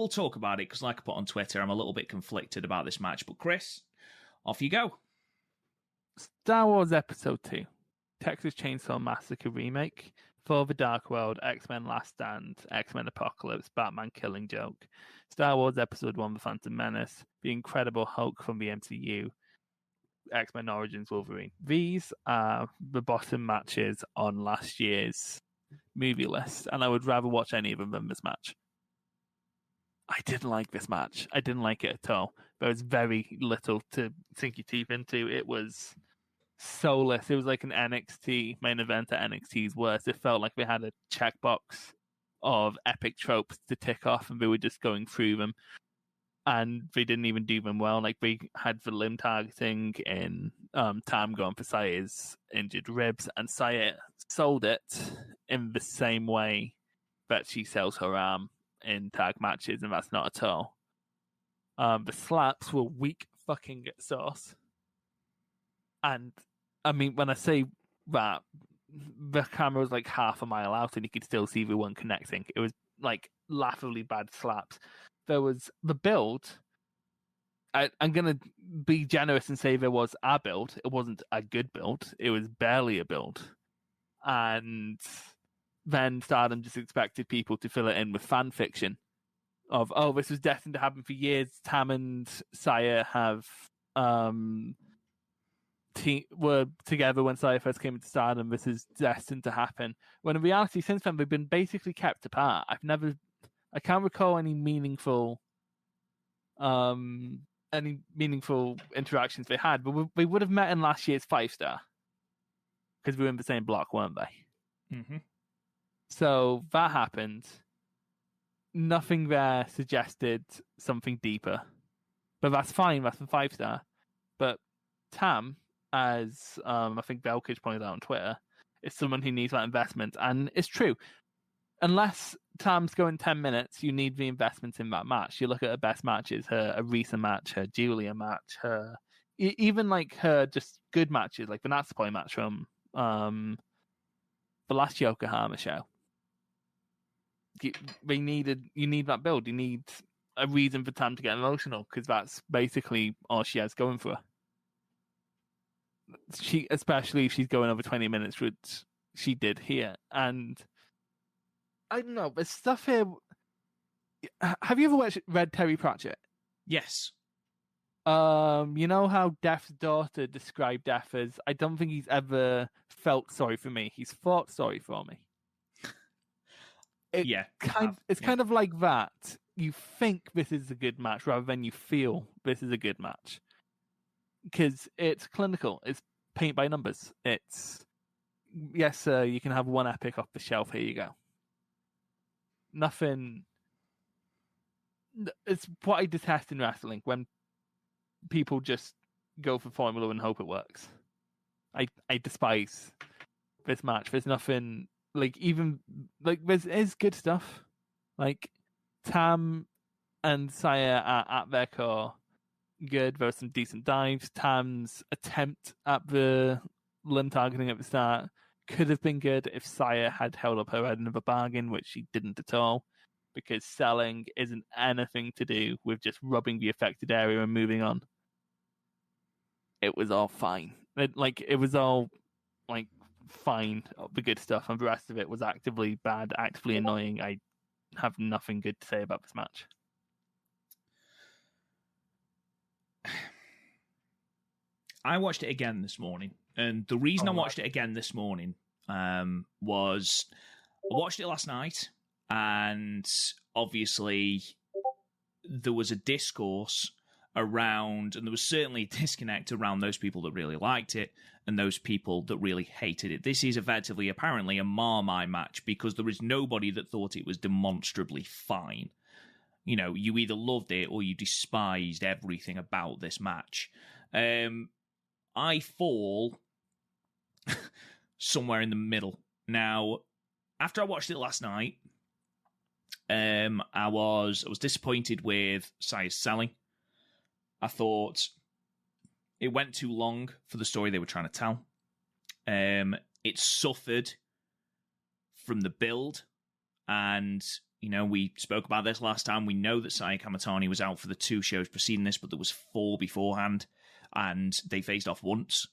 talk about it because, like I put on Twitter, I'm a little bit conflicted about this match. But Chris, off you go. Star Wars Episode 2, Texas Chainsaw Massacre Remake, For the Dark World, X-Men Last Stand, X-Men Apocalypse, Batman Killing Joke, Star Wars Episode 1, The Phantom Menace, The Incredible Hulk from the MCU, X-Men Origins Wolverine. These are the bottom matches on last year's movie list, and I would rather watch any of them than this match. I didn't like this match. I didn't like it at all. There was very little to sink your teeth into. It was soulless. It was like an NXT main event at NXT's worst. It felt like they had a checkbox of epic tropes to tick off, and they were just going through them. And they didn't even do them well. Like, they had the limb targeting in Tam going for Saya's injured ribs, and Saya sold it in the same way that she sells her arm in tag matches, and that's not at all. The slaps were weak fucking sauce. And, I mean, when I say that, the camera was like half a mile out and you could still see the one connecting. It was like laughably bad slaps. There was the build. I'm going to be generous and say there was a build. It wasn't a good build. It was barely a build. And then Stardom just expected people to fill it in with fan fiction of, oh, this was destined to happen for years. Tam and Saya have were together when Saya first came into Stardom. This is destined to happen. When in reality, since then, they've been basically kept apart. I can't recall any meaningful interactions they had, but we would have met in last year's 5-star because we were in the same block, weren't they? Mm-hmm. So that happened. Nothing there suggested something deeper, but that's fine. That's a 5-star. But Tam, as I think Belkage pointed out on Twitter, is someone who needs that investment, and it's true. Unless Tam's going 10 minutes, you need the investment in that match. You look at her best matches, her Arisa match, her Julia match, her even like her just good matches, like the Natsuko match from the last Yokohama show. You need that build. You need a reason for Tam to get emotional, because that's basically all she has going for her. Especially if she's going over 20 minutes, which she did here. And I don't know, there's stuff here. Have you ever read Terry Pratchett? Yes. You know how Death's daughter described Death as, I don't think he's ever felt sorry for me. He's fought sorry for me. It's kind of like that. You think this is a good match rather than you feel this is a good match. Because it's clinical. It's paint by numbers. It's, yes, sir, you can have one epic off the shelf. Here you go. Nothing. It's what I detest in wrestling, when people just go for formula and hope it works. I despise this match. There's nothing, like, even, like, there's good stuff. Like, Tam and Saya are at their core good. There were some decent dives. Tam's attempt at the limb targeting at the start could have been good if Saya had held up her end of a bargain, which she didn't at all, because selling isn't anything to do with just rubbing the affected area and moving on. It was all fine. It was all like fine, the good stuff, and the rest of it was actively bad, actively annoying. I have nothing good to say about this match. I watched it again this morning, and the reason I watched it again this morning was I watched it last night, and obviously there was a discourse around, and there was certainly a disconnect around those people that really liked it and those people that really hated it. This is effectively, apparently, a Marmite match, because there is nobody that thought it was demonstrably fine. You know, you either loved it or you despised everything about this match. I fall somewhere in the middle. Now, after I watched it last night, I was disappointed with Saya's selling. I thought it went too long for the story they were trying to tell. It suffered from the build. And, we spoke about this last time. We know that Saya Kamatani was out for the 2 shows preceding this, but there was 4 beforehand, and they faced off once.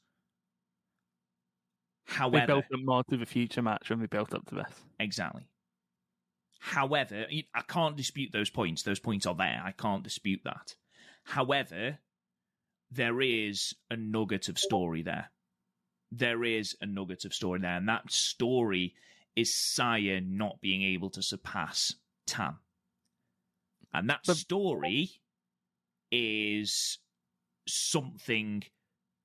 However, they built up more to the future match when they built up to this. Exactly. However, I can't dispute those points. Those points are there. I can't dispute that. However, there is a nugget of story there. There is a nugget of story there, and that story is Saya not being able to surpass Tam. And that story is something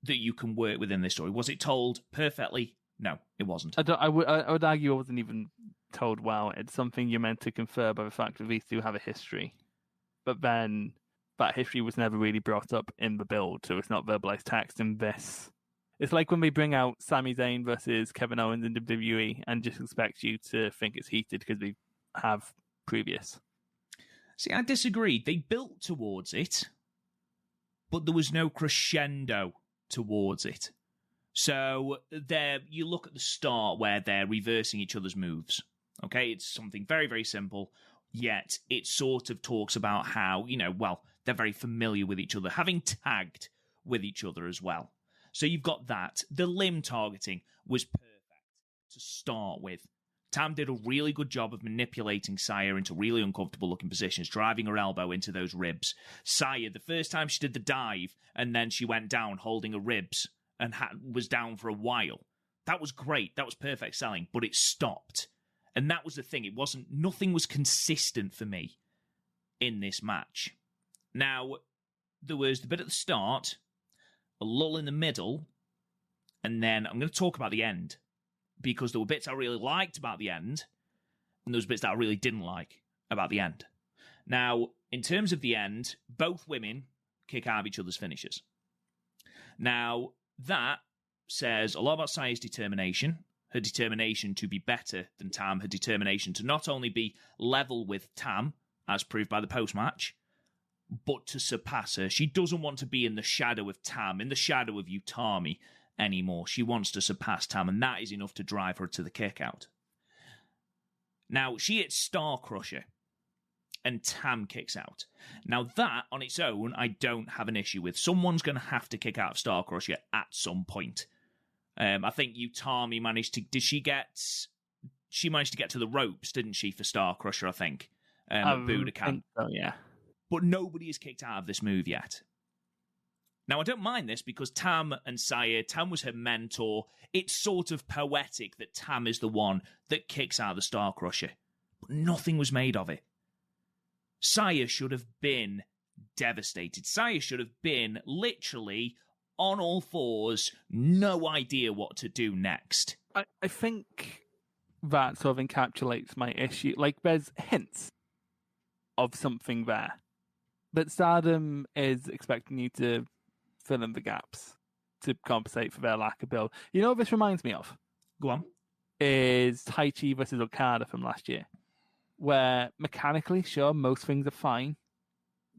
that you can work within this story. Was it told perfectly? No, it wasn't. I would argue it wasn't even told well. It's something you're meant to confer by the fact that these two have a history. But then that history was never really brought up in the build, so it's not verbalized text in this. It's like when we bring out Sami Zayn versus Kevin Owens in WWE and just expect you to think it's heated because we have previous. See, I disagree. They built towards it, but there was no crescendo towards it. So there, you look at the start where they're reversing each other's moves. Okay, it's something very, very simple, yet it sort of talks about how, they're very familiar with each other, having tagged with each other as well. So you've got that. The limb targeting was perfect to start with. Tam did a really good job of manipulating Saya into really uncomfortable looking positions, driving her elbow into those ribs. Saya, the first time she did the dive, and then she went down holding her ribs and was down for a while. That was great. That was perfect selling, but it stopped. And that was the thing. Nothing was consistent for me in this match. Now, there was the bit at the start, a lull in the middle, and then I'm going to talk about the end, because there were bits I really liked about the end, and there was bits that I really didn't like about the end. Now, in terms of the end, both women kick out of each other's finishes. Now, that says a lot about Saya's determination, her determination to be better than Tam, her determination to not only be level with Tam, as proved by the post-match, but to surpass her. She doesn't want to be in the shadow of Tam, in the shadow of Utami anymore. She wants to surpass Tam, and that is enough to drive her to the kick-out. Now, she hits Star Crusher, and Tam kicks out. Now, that, on its own, I don't have an issue with. Someone's going to have to kick out of Star Crusher at some point. I think Utami managed to... She managed to get to the ropes, didn't she, for Star Crusher, I think, at Budokan. Oh, yeah. But nobody is kicked out of this move yet. Now, I don't mind this because Tam and Saya, Tam was her mentor. It's sort of poetic that Tam is the one that kicks out the Star Crusher. But nothing was made of it. Saya should have been devastated. Saya should have been literally on all fours, no idea what to do next. I think that sort of encapsulates my issue. Like, there's hints of something there. But Stardom is expecting you to fill in the gaps to compensate for their lack of build. You know what this reminds me of? Go on. Is Taichi versus Okada from last year. Where mechanically, sure, most things are fine.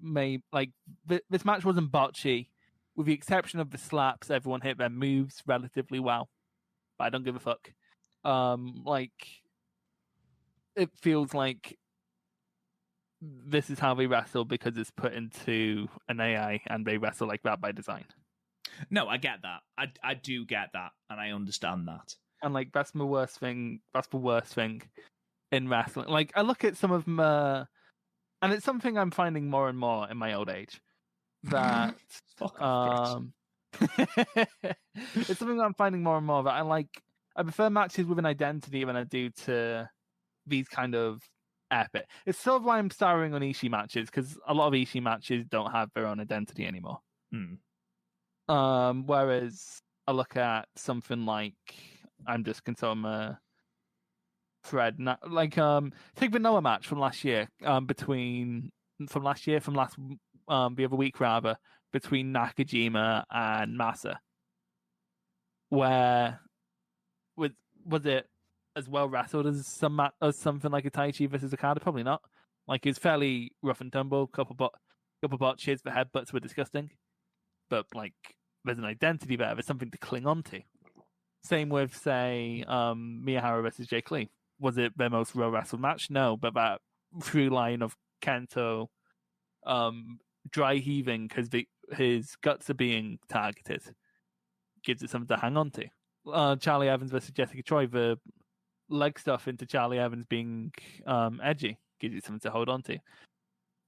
This match wasn't botchy. With the exception of the slaps, everyone hit their moves relatively well. But I don't give a fuck. It feels like this is how they wrestle because it's put into an AI and they wrestle like that by design. No, I get that. I do get that, and I understand that. And that's the worst thing. That's the worst thing in wrestling. Like, I look at some of them, and it's something I'm finding more and more in my old age. That Fuck off, it's something that I'm finding more and more that I prefer matches with an identity than I do to these kind of epic. It's sort of why I'm starring on Ishii matches, because a lot of Ishii matches don't have their own identity anymore. Whereas I look at something like, I'm just consulting a thread, take the Noah match from last year, the other week rather, between Nakajima and Masa, where was it as well wrestled as something like a Taichi versus Okada? Probably not. Like, it's fairly rough and tumble. Couple botches, the headbutts were disgusting, but there's an identity there. There's something to cling on to. Same with, say, Miyahara versus Jake Lee. was it their most well wrestled match? No, but that through line of Kento dry heaving because his guts are being targeted gives it something to hang on to. Charlie Evans versus Jessica Troy, the leg stuff into Charlie Evans being edgy gives you something to hold on to.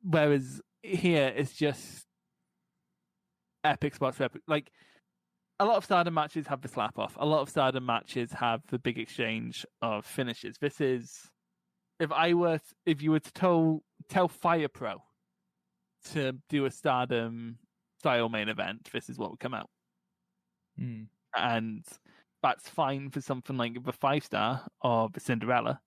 Whereas here it's just epic spots for epic. Like, a lot of Stardom matches have the slap off. A lot of Stardom matches have the big exchange of finishes. This is, if you were to tell Fire Pro to do a Stardom style main event, this is what would come out. And that's fine for something like the 5-star or the Cinderella,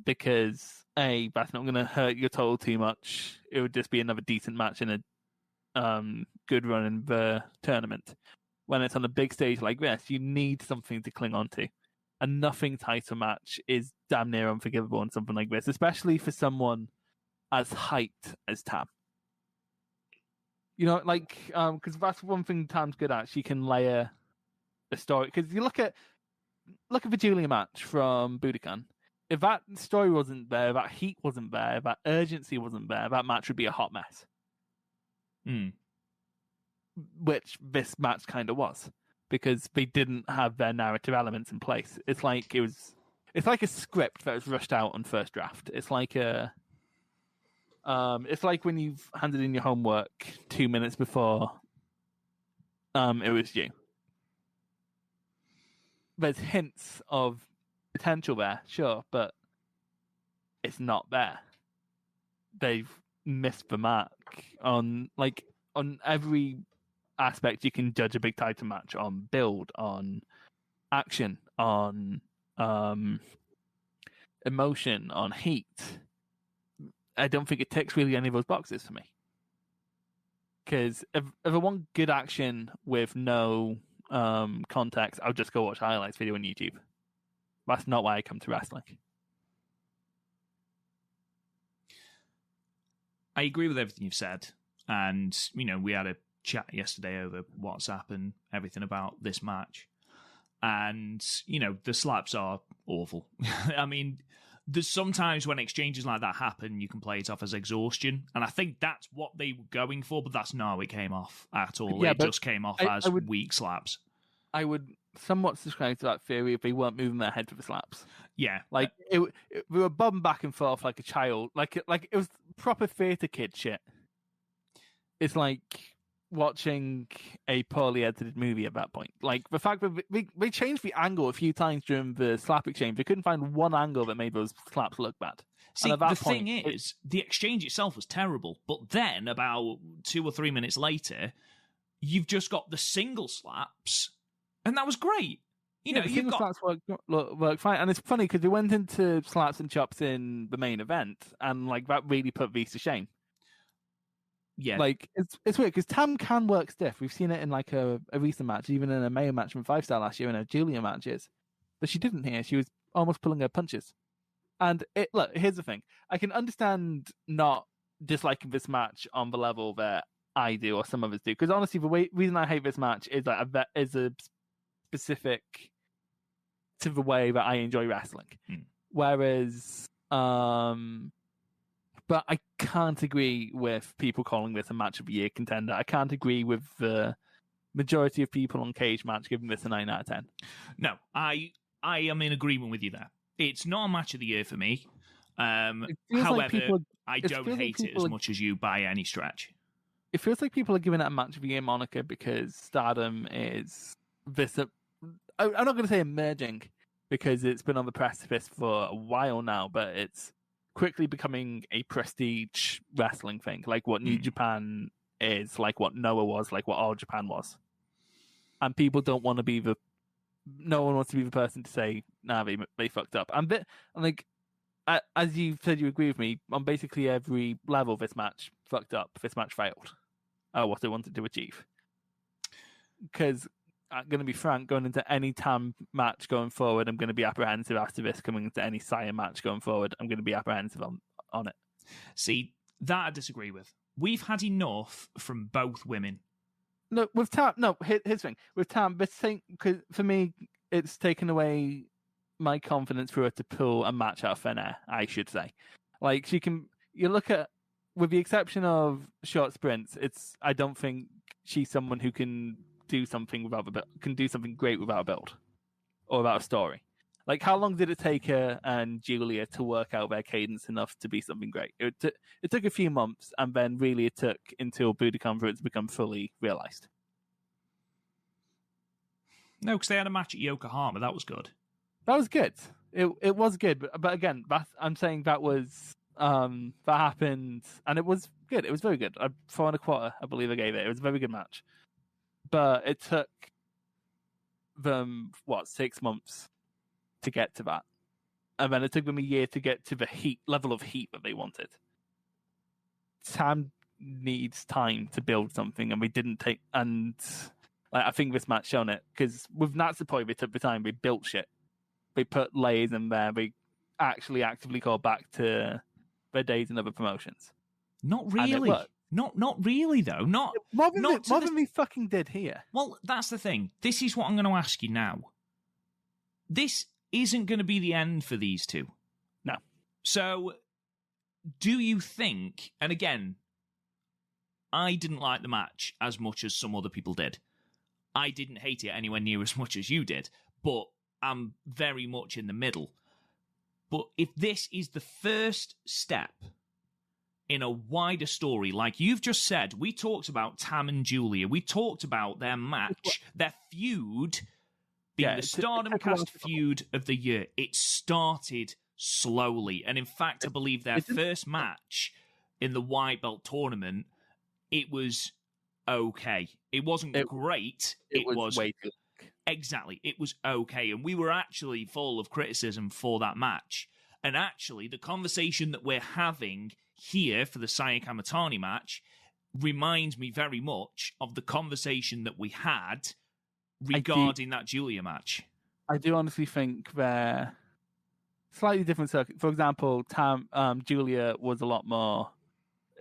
because A, that's not going to hurt your total too much. It would just be another decent match in a good run in the tournament. When it's on a big stage like this, you need something to cling on to. A nothing title match is damn near unforgivable in something like this, especially for someone as hyped as Tam. You know, like, because that's one thing Tam's good at. She can layer a story. Because you look at the Julia match from Budokan. If that story wasn't there, that heat wasn't there, that urgency wasn't there, that match would be a hot mess. Which this match kind of was, because they didn't have their narrative elements in place. It's like a script that was rushed out on first draft. It's like it's like when you've handed in your homework 2 minutes before it was due. There's hints of potential there, sure, but it's not there. They've missed the mark on every aspect you can judge a big title match on: build, on action, on emotion, on heat. I don't think it ticks really any of those boxes for me. Because if I want good action with no context, I'll just go watch highlights video on YouTube. That's not why I come to wrestling. I agree with everything you've said. And, we had a chat yesterday over WhatsApp and everything about this match. And, the slaps are awful. I mean, there's sometimes when exchanges like that happen, you can play it off as exhaustion. And I think that's what they were going for, but that's not how it came off at all. Yeah, it just came off as weak slaps. I would somewhat subscribe to that theory if they weren't moving their head for the slaps. Yeah. Like, we were bobbing back and forth like a child. Like it was proper theatre kid shit. It's like watching a poorly edited movie at that point. Like, the fact that they changed the angle a few times during the slap exchange. They couldn't find one angle that made those slaps look bad. See, the thing is, the exchange itself was terrible, but then about 2 or 3 minutes later, you've just got the single slaps, and that was great. Single slaps work fine. And it's funny because we went into slaps and chops in the main event, and that really put these to shame. Yeah, it's weird because Tam can work stiff. We've seen it in a recent match, even in a Mayo match from 5-star last year, in her Julia matches. But she didn't here. She was almost pulling her punches. And here's the thing: I can understand not disliking this match on the level that I do or some of us do. Because honestly, the reason I hate this match is is a specific to the way that I enjoy wrestling. Whereas, but I can't agree with people calling this a match of the year contender. I can't agree with the majority of people on Cage Match giving this a 9 out of 10. No, I am in agreement with you there. It's not a match of the year for me. However, I don't hate it as much as you by any stretch. It feels like people are giving it a match of the year moniker because Stardom is this. I'm not going to say emerging because it's been on the precipice for a while now, but it's quickly becoming a prestige wrestling thing, like what New Japan is, like what Noah was, like what All Japan was. And people don't want to be no one wants to be the person to say, nah, they fucked up. As you said, you agree with me on basically every level. This match fucked up. This match failed. What they wanted to achieve. Because I'm going to be frank, going into any Tam match going forward, I'm going to be apprehensive after this. Coming into any Saya match going forward, I'm going to be apprehensive on it. See, that I disagree with. We've had enough from both women. No, with Tam, here's the thing. With Tam, this thing, because for me, it's taken away my confidence for her to pull a match out of thin air, I should say. Like, she can... You look at... With the exception of short sprints, I don't think she's someone who can do something can do something great without a build or without a story. Like, how long did it take her and Julia to work out their cadence enough to be something great? It took a few months, and then really it took until Budokan for it to become fully realized. No, because they had a match at Yokohama. That was good. That was good. It was good, but again, I'm saying that was that happened, and it was good. It was very good. 4.25, I believe I gave it. It was a very good match, but it took them 6 months to get to that, and then it took them a year to get to the level of heat that they wanted. Tam needs time to build something, and we didn't take. And I think this match shown it, because with Natsuko, they took the time. They built shit. They put layers in there. They actually actively called back to their days in other promotions. Not really. Not really, though. Not more than we fucking did here. Well, that's the thing. This is what I'm going to ask you now. This isn't going to be the end for these two. No. So, do you think, and again, I didn't like the match as much as some other people did. I didn't hate it anywhere near as much as you did, but I'm very much in the middle. But if this is the first step in a wider story, like you've just said, we talked about Tam and Julia, we talked about their match, their feud being the Stardom Cast feud of the year. It started slowly, and in fact, I believe their first match in the white belt tournament, it was okay. It wasn't great. It was way too. Exactly. It was okay. And we were actually full of criticism for that match. And actually, the conversation that we're having here for the Saya Kamitani match reminds me very much of the conversation that we had regarding that Julia match. I do honestly think they're slightly different circuits. For example, Julia was a lot more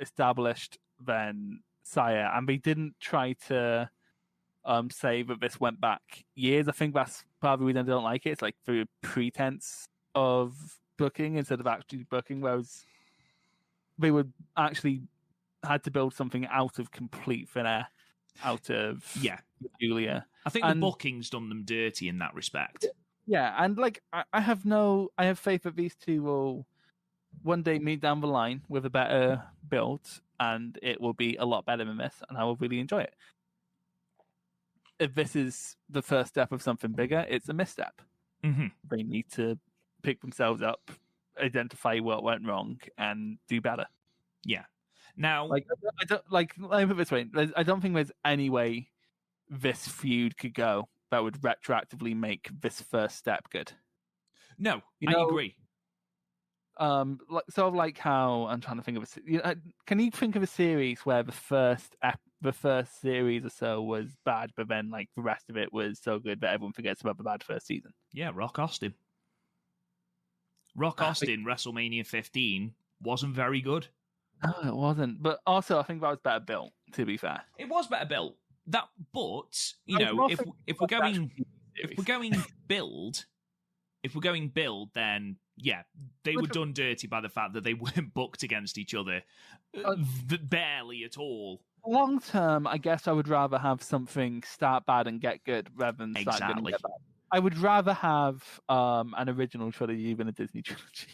established than Saya, and they didn't try to say that this went back years. I think that's part of the reason I don't like it. It's like through pretense of booking instead of actually booking, whereas they would actually had to build something out of complete thin air, out of Julia. I think the booking's done them dirty in that respect. Yeah, and like I have faith that these two will one day meet down the line with a better build, and it will be a lot better than this, and I will really enjoy it. If this is the first step of something bigger, it's a misstep. Mm-hmm. They need to pick themselves up, identify what went wrong, and do better. Yeah. Now, let me put it this way: I don't think there's any way this feud could go that would retroactively make this first step good. No, I agree. Sort of like how I'm trying to think of can you think of a series where the first series or so was bad, but then like the rest of it was so good that everyone forgets about the bad first season? Yeah, Rock Austin. WrestleMania 15 wasn't very good. No, it wasn't. But also, I think that was better built. To be fair, it was better built. But if we're going build, then yeah, they were done dirty by the fact that they weren't booked against each other, barely at all. Long term, I guess I would rather have something start bad and get good rather than start good and get bad. I would rather have an original trilogy than a Disney trilogy.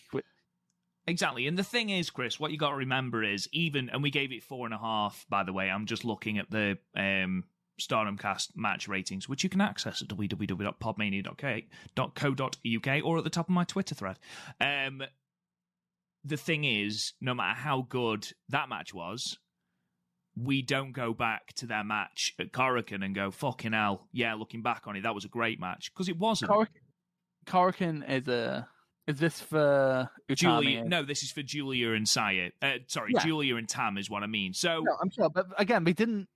Exactly, and the thing is, Chris, what you got to remember is and we gave it 4.5. By the way, I'm just looking at the Stardom Cast match ratings, which you can access at www.podmania.co.uk or at the top of my Twitter thread. The thing is, no matter how good that match was, we don't go back to their match at Korakuen and go, fucking hell, yeah, looking back on it, that was a great match, because it wasn't. Korakuen is this for Utami? Julia? No, this is for Julia and Saya. Julia and Tam is what I mean. So no, I'm sure, but again, it didn't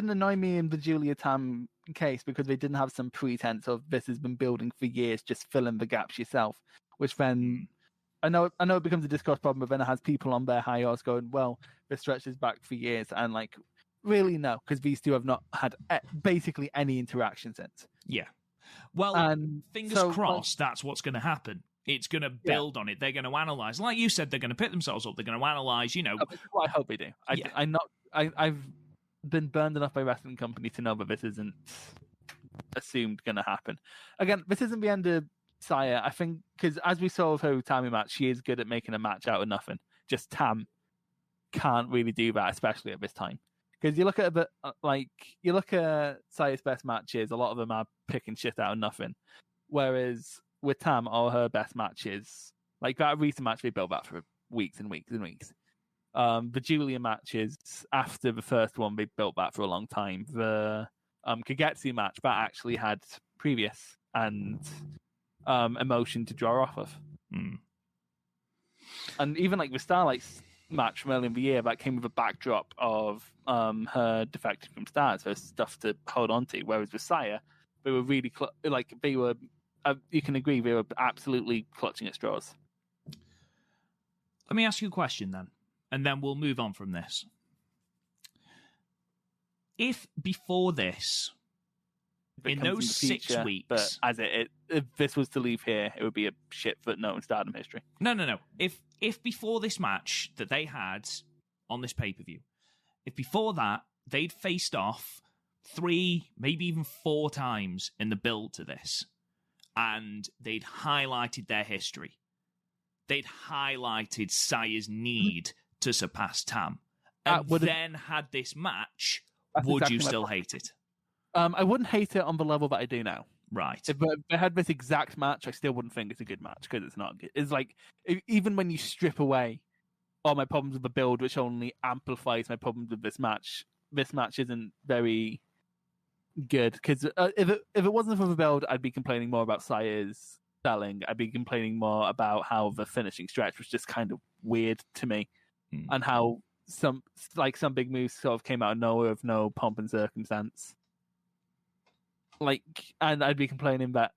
annoy me in the Julia Tam case because they didn't have some pretense of this has been building for years, just fill in the gaps yourself. Which then I know it becomes a discourse problem, but then it has people on their high horse going, well, this stretches back for years, and like, really no, because these two have not had basically any interaction since. Yeah. Well, And fingers so, crossed that's what's going to happen. It's going to build on it. They're going to analyze. Like you said, they're going to pick themselves up. They're going to analyze, This is what I hope they do. I've been burned enough by wrestling company to know that this isn't assumed going to happen. Again, this isn't the end of Saya, I think, because as we saw with her Utami match, she is good at making a match out of nothing. Just Tam can't really do that, especially at this time. Because you look at Saya's best matches, a lot of them are picking shit out of nothing. Whereas with Tam, all her best matches, like that recent match, they built that for weeks and weeks and weeks. The Julia matches after the first one, they built that for a long time. The Kagetsu match, that actually had previous and emotion to draw off of. And even like the Starlight match from earlier in the year, that came with a backdrop of her defecting from Stars. There's stuff to hold on to. Whereas with Saya, they were really you can agree they were absolutely clutching at straws. Let me ask you a question then, and then we'll move on from this. If before this, in those 6 weeks, but as if this was to leave here, it would be a shit footnote in Stardom history. No. If before this match that they had on this pay-per-view, if before that they'd faced off 3, maybe even 4 times in the build to this, and they'd highlighted their history, they'd highlighted Saya's need to surpass Tam, and then had this match, would you still hate it? I wouldn't hate it on the level that I do now. Right. If I had this exact match, I still wouldn't think it's a good match because it's not good. It's like, even when you strip away all my problems with the build, which only amplifies my problems with this match isn't very good. Because if it wasn't for the build, I'd be complaining more about Saya's selling. I'd be complaining more about how the finishing stretch was just kind of weird to me, and how some big moves sort of came out of nowhere with no pomp and circumstance. And I'd be complaining that,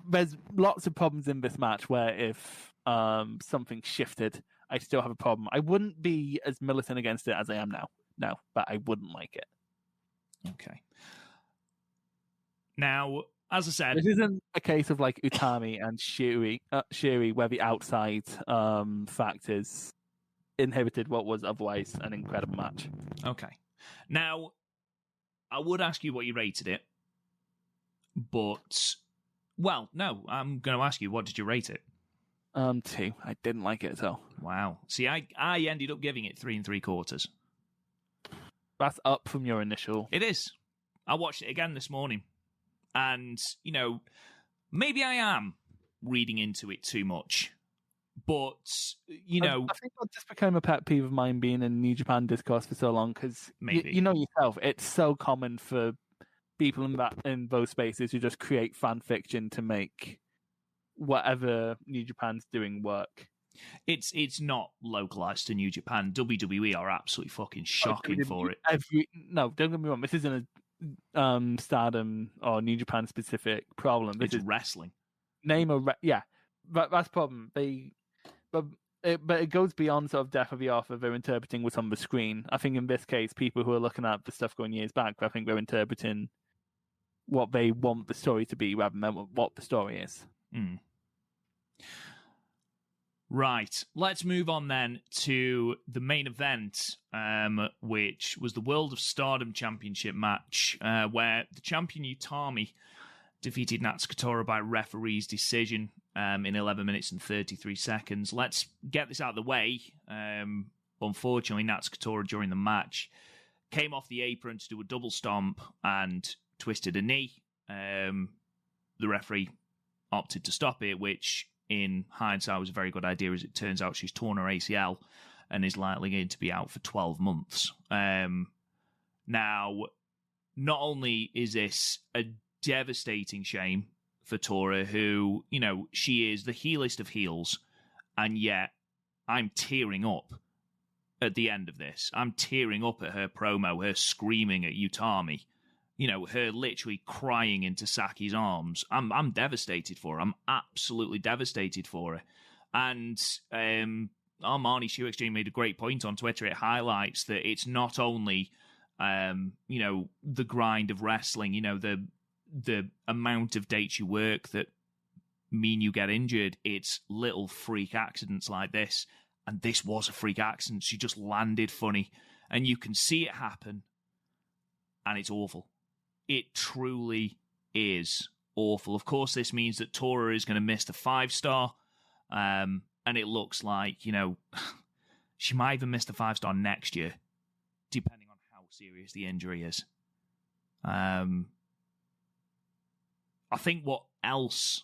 there's lots of problems in this match where if something shifted, I'd still have a problem. I wouldn't be as militant against it as I am now, but I wouldn't like it. Okay. Now, as I said, this isn't a case of like Utami and Shiri, where the outside factors inhibited what was otherwise an incredible match. Okay. Now, I would ask you what you rated it, but, well, no, I'm going to ask you, what did you rate it? 2. I didn't like it at all. Wow. See, I ended up giving it 3 3/4. That's up from your initial. It is. I watched it again this morning, and, maybe I am reading into it too much, but, I think that just became a pet peeve of mine being in New Japan discourse for so long, because you know yourself, it's so common for people in those spaces who just create fan fiction to make whatever New Japan's doing work. It's not localized to New Japan. WWE are absolutely fucking shocking for it. No, don't get me wrong. This isn't a Stardom or New Japan specific problem. This is wrestling. That's the problem. But it goes beyond sort of death of the author. They're interpreting what's on the screen. I think in this case, people who are looking at the stuff going years back, I think they're interpreting what they want the story to be rather than what the story is. Right, let's move on then to the main event, which was the World of Stardom Championship match, where the champion Utami defeated Natsuko Tora by referee's decision in 11 minutes and 33 seconds. Let's get this out of the way. Unfortunately, Natsuko Tora during the match came off the apron to do a double stomp and twisted a knee. The referee opted to stop it, which in hindsight was a very good idea, as it turns out she's torn her ACL and is likely going to be out for 12 months. Now, not only is this a devastating shame for Tora, who, she is the heelest of heels, and yet I'm tearing up at the end of this. I'm tearing up at her promo, her screaming at Utami, her literally crying into Saki's arms. I'm devastated for her. I'm absolutely devastated for her. And Armani Shoe Exchange made a great point on Twitter. It highlights that it's not only The grind of wrestling, the amount of dates you work that mean you get injured. It's little freak accidents like this. And this was a freak accident. She just landed funny. And you can see it happen. And it's awful. It truly is awful. Of course, this means that Tora is going to miss the 5-star. And it looks like, she might even miss the 5-star next year, depending on how serious the injury is. I think what else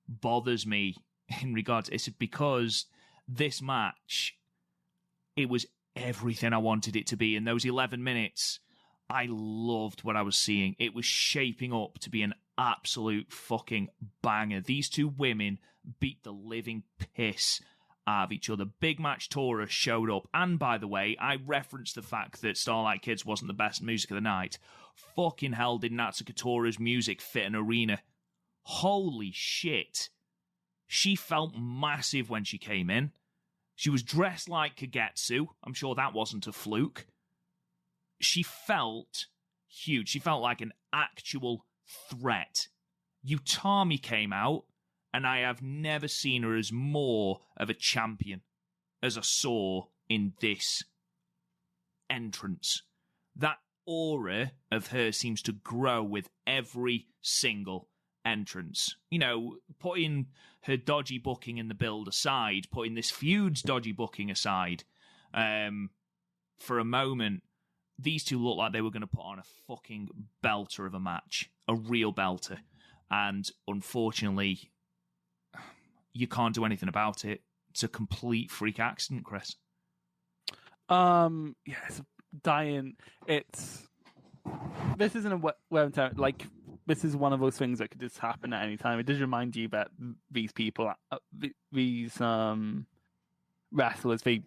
bothers me in regards to this is because this match, it was everything I wanted it to be. In those 11 minutes, I loved what I was seeing. It was shaping up to be an absolute fucking banger. These two women beat the living piss out of each other. Big Match Tora showed up. And by the way, I referenced the fact that Starlight Kids wasn't the best music of the night. Fucking hell did Natsuko Tora's music fit an arena. Holy shit. She felt massive when she came in. She was dressed like Kagetsu. I'm sure that wasn't a fluke. She felt huge. She felt like an actual threat. Utami came out, and I have never seen her as more of a champion as I saw in this entrance. That aura of her seems to grow with every single entrance. Putting her dodgy booking in the build aside, putting this feud's dodgy booking aside, for a moment, these two looked like they were going to put on a fucking belter of a match. A real belter. And unfortunately, you can't do anything about it. It's a complete freak accident, Chris. It's dying. This isn't a wear and tear. Like, this is one of those things that could just happen at any time. It does remind you that these people, these wrestlers, they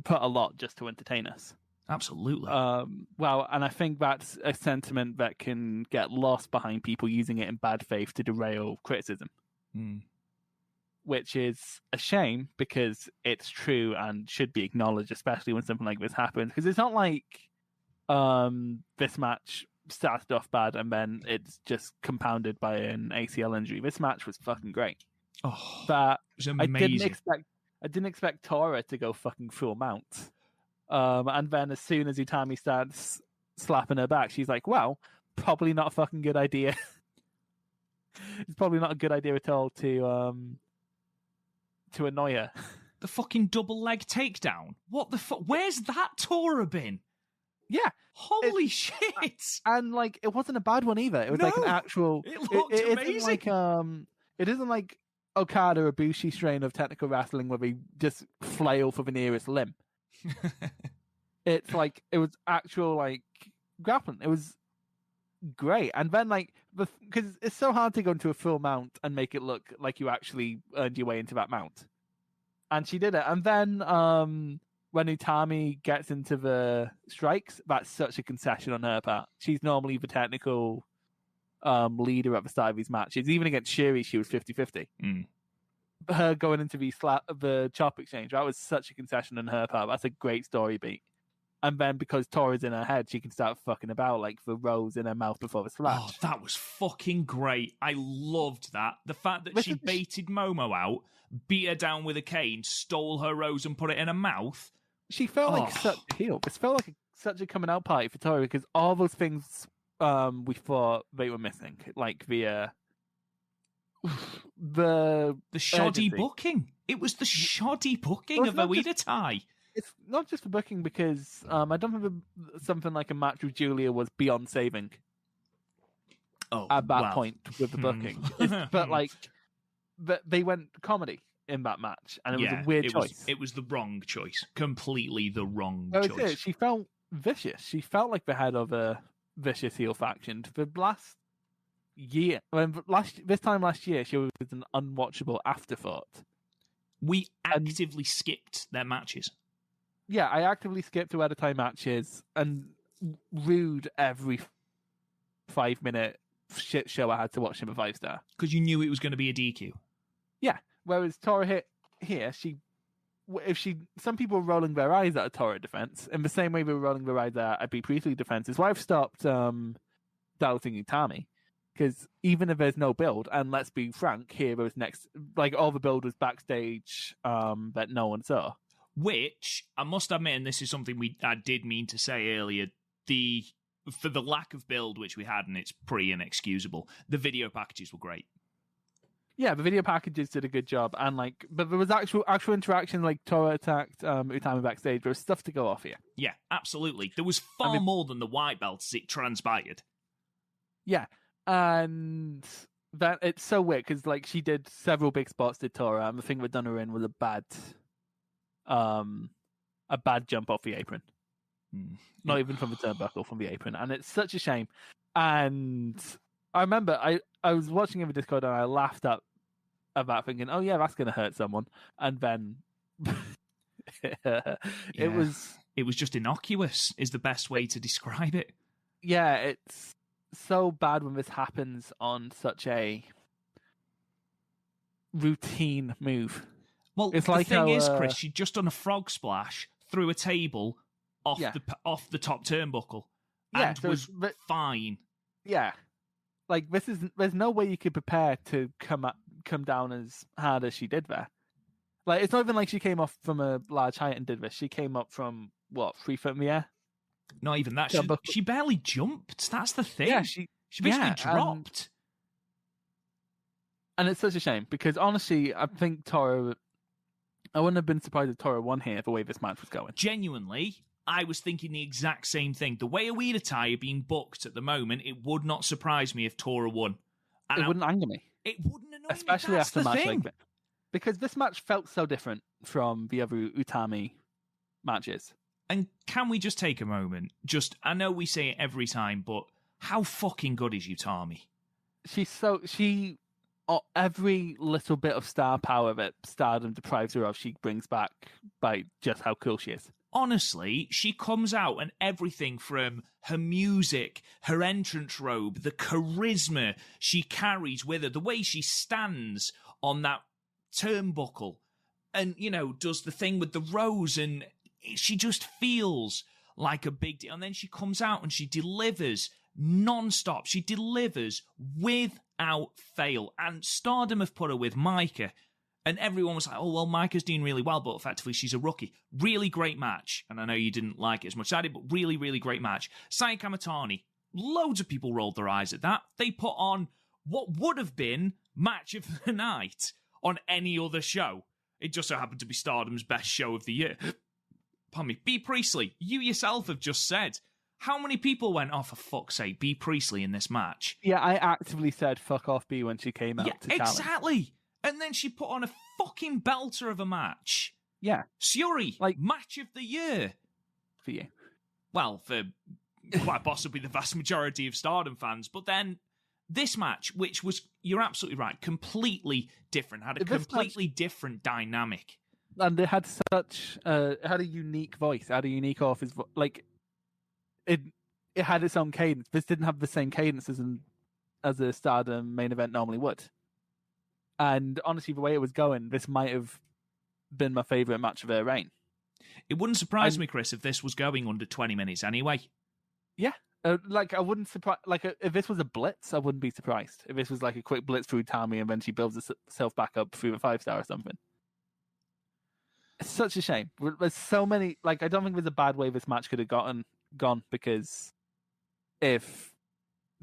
put a lot just to entertain us. Absolutely. And I think that's a sentiment that can get lost behind people using it in bad faith to derail criticism. Which is a shame because it's true and should be acknowledged, especially when something like this happens. Because it's not like this match started off bad and then it's just compounded by an ACL injury. This match was fucking great. Oh, but it was amazing. I didn't expect Tora to go fucking full mount. And then as soon as Utami starts slapping her back, she's like, well, probably not a fucking good idea. It's probably not a good idea at all to annoy her. The fucking double leg takedown. What the fuck? Where's that Tora been? Yeah. Holy shit. And like, it wasn't a bad one either. It was like an actual... It looked amazing. It isn't like Okada or Bushi strain of technical wrestling where they just flail for the nearest limb. It's like, it was actual like grappling. It was great. And then like, because it's so hard to go into a full mount and make it look like you actually earned your way into that mount. And she did it. And then when Utami gets into the strikes, that's such a concession on her part. She's normally the technical leader at the start of these matches. Even against Shuri, she was 50-50. Her going into the chop exchange, that was such a concession on her part. That's a great story beat. And then because Tora's in her head, she can start fucking about like the rose in her mouth before the splash. Oh, that was fucking great. I loved that. The fact that she baited Momo out, beat her down with a cane, stole her rose and put it in her mouth. She felt like such a heel. It felt like such a coming out party for Tora because all those things we thought they were missing. Like the shoddy booking. It was the shoddy booking of Oida Tai. It's not just the booking because I don't think something like a match with Julia was beyond saving. At that point with the booking, but they went comedy in that match, and it was a weird choice. It was the wrong choice, completely the wrong choice. She felt vicious. She felt like the head of a vicious heel faction. The last year, this time last year, she was an unwatchable afterthought. We actively skipped their matches. Yeah, I actively skipped to time matches and rued every 5-minute shit show I had to watch him a 5-star. Because you knew it was going to be a DQ. Yeah, whereas Tora hit here, she some people are rolling their eyes at a Tora defense, in the same way they were rolling their eyes at a B. Priestley defense, is why I've stopped doubting Utami. Because even if there's no build, and let's be frank, Hero's next, like all the build was backstage that no one saw. Which, I must admit, and this is something I did mean to say earlier, for the lack of build which we had, and it's pretty inexcusable, the video packages were great. Yeah, the video packages did a good job, and but there was actual interaction, like Tora attacked Utami backstage. There was stuff to go off here. Yeah, absolutely. There was far more than the white belts, it transpired. Yeah, and that it's so weird because she did several big spots, did Tora, and the thing that done her in was a bad jump off the apron. Not even from the turnbuckle, from the apron, and it's such a shame. And I remember I was watching in the Discord and I laughed at that, thinking, "Oh yeah, that's going to hurt someone," and then it was just innocuous. Is the best way to describe it. Yeah, it's so bad when this happens on such a routine move. Well, the thing is, Chris, she'd just done a frog splash through a table off the top turnbuckle, and was fine. Yeah, there's no way you could prepare to come down as hard as she did there. It's not even like she came off from a large height and did this. She came up from 3 foot in the air. Not even that. She barely jumped. That's the thing. Yeah, she basically dropped. And it's such a shame because honestly, I think Tora. I wouldn't have been surprised if Tora won here the way this match was going. Genuinely, I was thinking the exact same thing. The way Oedo Tai are being booked at the moment, it would not surprise me if Tora won. And it wouldn't anger me. It wouldn't annoy especially me. After a match like that. Because this match felt so different from the other Utami matches. And can we just take a moment? I know we say it every time, but how fucking good is Utami? Every little bit of star power that Stardom deprives her of, she brings back by just how cool she is. Honestly, she comes out and everything from her music, her entrance robe, the charisma she carries with her, the way she stands on that turnbuckle and, does the thing with the rose, and she just feels like a big deal. And then she comes out and she delivers non-stop. She delivers without fail. And Stardom have put her with Micah. And everyone was like, oh, well, Micah's doing really well, but effectively she's a rookie. Really great match. And I know you didn't like it as much as I did, but really, really great match. Saya Kamitani, loads of people rolled their eyes at that. They put on what would have been match of the night on any other show. It just so happened to be Stardom's best show of the year. Pardon me. B. Priestley, you yourself have just said, how many people went, oh, for fuck's sake, B. Priestley in this match? Yeah, I actively said fuck off B when she came out to challenge. Exactly. And then she put on a fucking belter of a match. Yeah. Syuri, match of the year. For you. Well, for quite possibly the vast majority of Stardom fans. But then this match, which was, you're absolutely right, completely different, had a completely different dynamic. And it had it had a unique voice, it had a unique office. It had its own cadence. This didn't have the same cadence as a Stardom main event normally would. And honestly, the way it was going, this might have been my favourite match of her reign. It wouldn't surprise me, Chris, if this was going under 20 minutes anyway. Yeah. I wouldn't surprise. If this was a blitz, I wouldn't be surprised. If this was a quick blitz through Tommy and then she builds herself back up through a 5-star or something. It's such a shame. There's so many. I don't think there's a bad way this match could have gone because if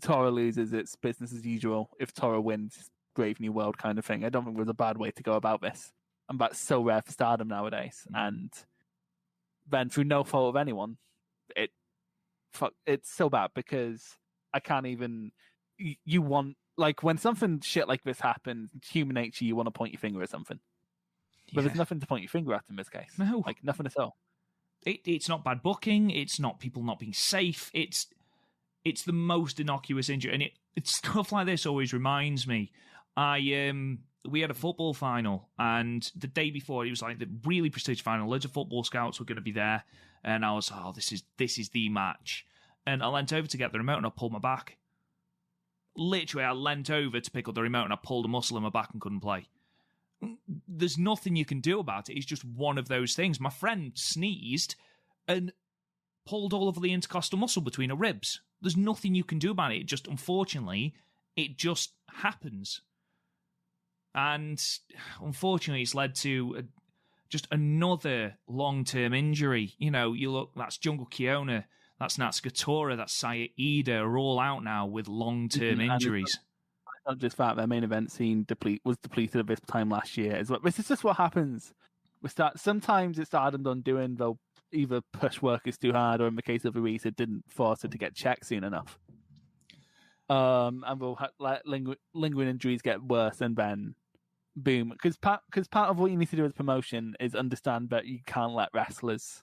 Tora loses, it's business as usual. If Tora wins, Brave New World kind of thing. I don't think there's a bad way to go about this. And that's so rare for Stardom nowadays. And then through no fault of anyone, it's so bad because I can't even. You want when something shit like this happens, human nature, you want to point your finger at something. But there's nothing to point your finger at in this case. No, nothing at all. It's not bad booking. It's not people not being safe. It's the most innocuous injury, and it's stuff like this always reminds me. We had a football final, and the day before it was the really prestigious final. Loads of football scouts were going to be there, and I was, this is the match. And I leant over to get the remote, and I pulled my back. Literally, I leant over to pick up the remote, and I pulled a muscle in my back and couldn't play. there's nothing you can do about it. It's just one of those things. My friend sneezed and pulled all of the intercostal muscle between her ribs. There's nothing you can do about it. It just, unfortunately, it just happens. And unfortunately, it's led to just another long-term injury. You know, you look, that's Jungle Kiona, that's Natsuko Tora, that's Saya Ida, are all out now with long-term injuries. Not just that, their main event scene was depleted at this time last year as well. This is just what happens. Sometimes it's Stardom undoing. They'll either push workers too hard, or in the case of Arisa, didn't force her to get checked soon enough. And we'll let lingering injuries get worse, and then boom. Because part of what you need to do as promotion is understand that you can't let wrestlers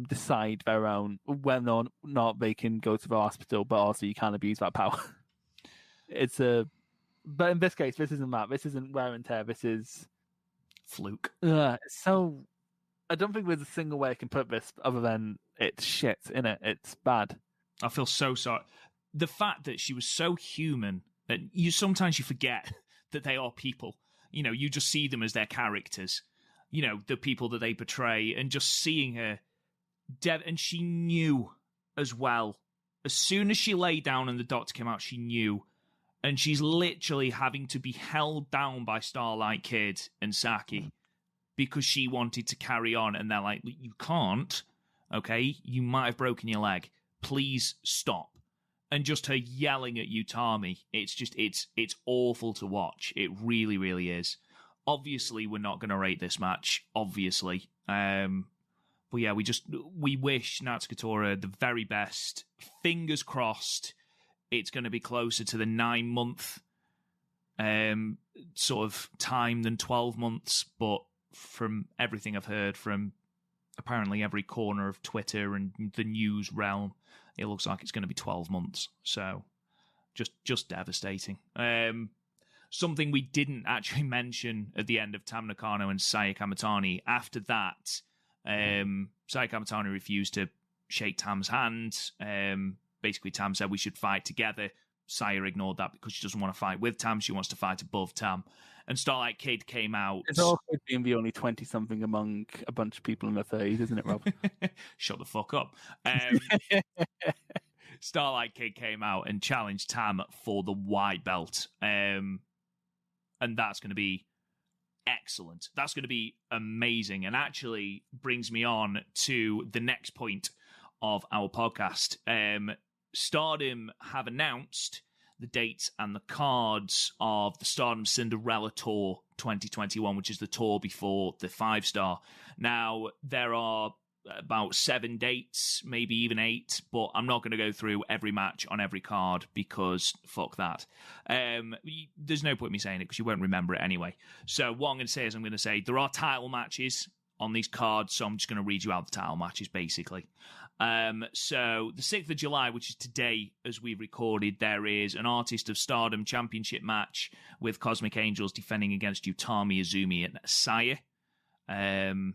decide their own whether or not they can go to the hospital, but also you can't abuse that power. But in this case, this isn't that. This isn't wear and tear. This is fluke. So I don't think there's a single way I can put this other than it's shit, innit? It's bad. I feel so sorry. The fact that she was so human that sometimes you forget that they are people. You know, you just see them as their characters. You know, the people that they portray, and just seeing her and she knew as well. As soon as she lay down and the doctor came out, she knew. And she's literally having to be held down by Starlight Kid and Saki because she wanted to carry on. And they're like, you can't, okay? You might have broken your leg. Please stop. And just her yelling at Utami, it's awful to watch. It really, really is. Obviously, we're not going to rate this match, obviously. But yeah, we wish Natsuko Tora the very best. Fingers crossed it's going to be closer to the 9-month sort of time than 12 months. But from everything I've heard from apparently every corner of Twitter and the news realm, it looks like it's going to be 12 months. So just devastating. Something we didn't actually mention at the end of Tam Nakano and Saya Kamatani. After that, Saya Kamatani refused to shake Tam's hand. Basically, Tam said we should fight together. Saya ignored that because she doesn't want to fight with Tam. She wants to fight above Tam. And Starlight Kid came out. It's also being the only 20-something among a bunch of people in their 30s, isn't it, Rob? Shut the fuck up. Starlight Kid came out and challenged Tam for the white belt. And that's going to be excellent. That's going to be amazing, and actually brings me on to the next point of our podcast. Stardom have announced the dates and the cards of the Stardom Cinderella Tour 2021, which is the tour before the 5-star. Now, there are about 7 dates, maybe even 8, but I'm not going to go through every match on every card because fuck that. There's no point in me saying it because you won't remember it anyway. So what I'm going to say is I'm going to say there are title matches on these cards, so I'm just going to read you out the title matches, basically. So the 6th of July, which is today as we recorded, there is an Artist of Stardom Championship match with Cosmic Angels defending against Utami, Izumi, and Saya. And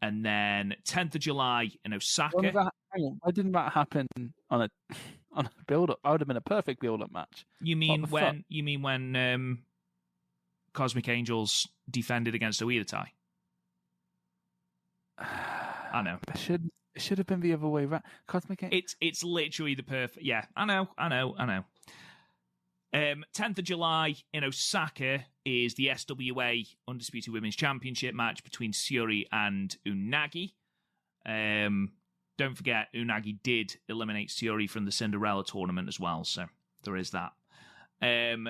then 10th of July in Osaka. Why didn't that happen on a build-up? That would have been a perfect build-up match. You mean when Cosmic Angels defended against Oida Tai? I know. It should have been the other way around. Cosmic Angels. It's literally the perfect. Yeah, I know. 10th of July in Osaka is the SWA Undisputed Women's Championship match between Syuri and Unagi. Don't forget, Unagi did eliminate Syuri from the Cinderella tournament as well, so there is that. I'm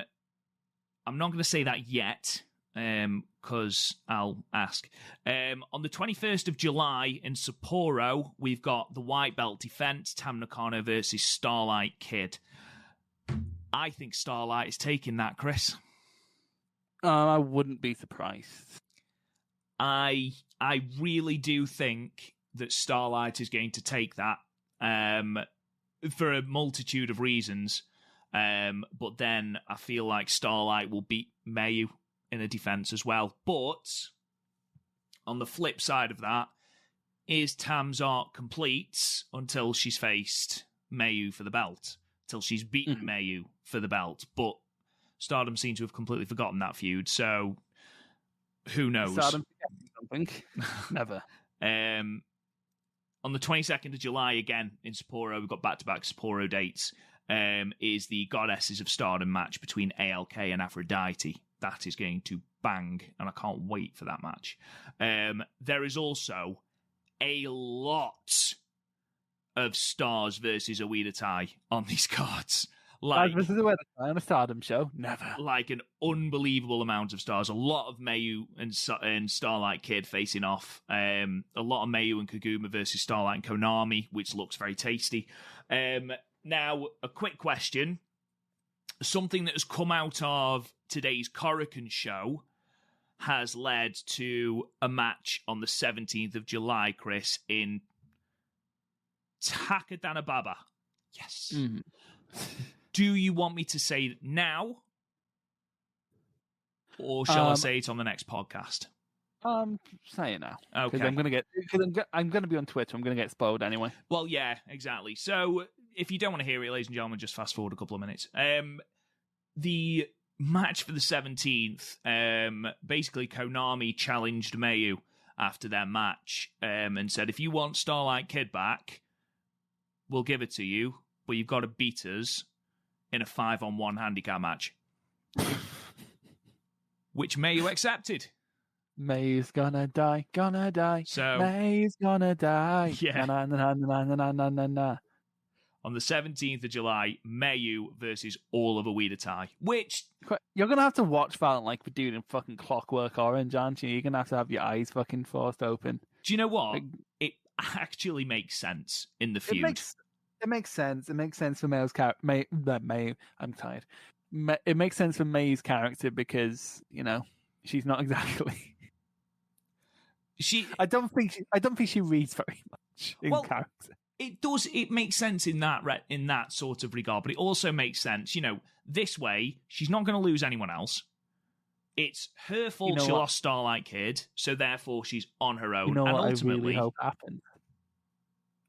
not going to say that yet, because I'll ask. On the 21st of July in Sapporo, we've got the white belt defense, Tam Nakano versus Starlight Kid. I think Starlight is taking that, Chris. I wouldn't be surprised. I really do think that Starlight is going to take that for a multitude of reasons. But then I feel like Starlight will beat Mayu in a defense as well. But on the flip side of that, is Tam's arc complete until she's faced Mayu for the belt, till she's beaten Mayu for the belt. But Stardom seem to have completely forgotten that feud. So Who knows? Stardom something. Never. On the 22nd of July, again, in Sapporo, we've got back-to-back Sapporo dates, is the Goddesses of Stardom match between ALK and Aphrodite. That is going to bang, and I can't wait for that match. There is also a lot of Stars versus Oedo Tai on these cards. Like, this is a on a Stardom show. Never. Like an unbelievable amount of stars. A lot of Mayu and Starlight Kid facing off. A lot of Mayu and Kaguma versus Starlight and Konami, which looks very tasty. Now, a quick question. Something that has come out of today's Korakuen show has led to a match on the 17th of July, Chris, in Takadanababa. Yes. Mm. Do you want me to say it now, or shall I say it on the next podcast? Say it now. Okay. Because I'm gonna be on Twitter. I'm gonna get spoiled anyway. Well, yeah, exactly. So if you don't want to hear it, ladies and gentlemen, just fast forward a couple of minutes. The match for the 17th, basically Konami challenged Mayu after their match and said, if you want Starlight Kid back, we'll give it to you, but you've got to beat us in a 5-on-1 handicap match. Which Mayu accepted. May's gonna die. So May's gonna die. Yeah. Na, na, na, na, na, na, na, na. On the 17th of July, Mayu versus all of Oedo Tai, which... You're gonna have to watch that like we're doing in fucking Clockwork Orange, aren't you? You're gonna have your eyes fucking forced open. Do you know what? It actually makes sense in the feud. It makes sense. It makes sense for May's character. May. I'm tired. It makes sense for May's character because she's not exactly. I don't think she reads very much in character. It does. It makes sense in that sort of regard, but it also makes sense. This way she's not going to lose anyone else. It's her fault she lost Starlight Kid, so therefore she's on her own. And ultimately, I really hope happens.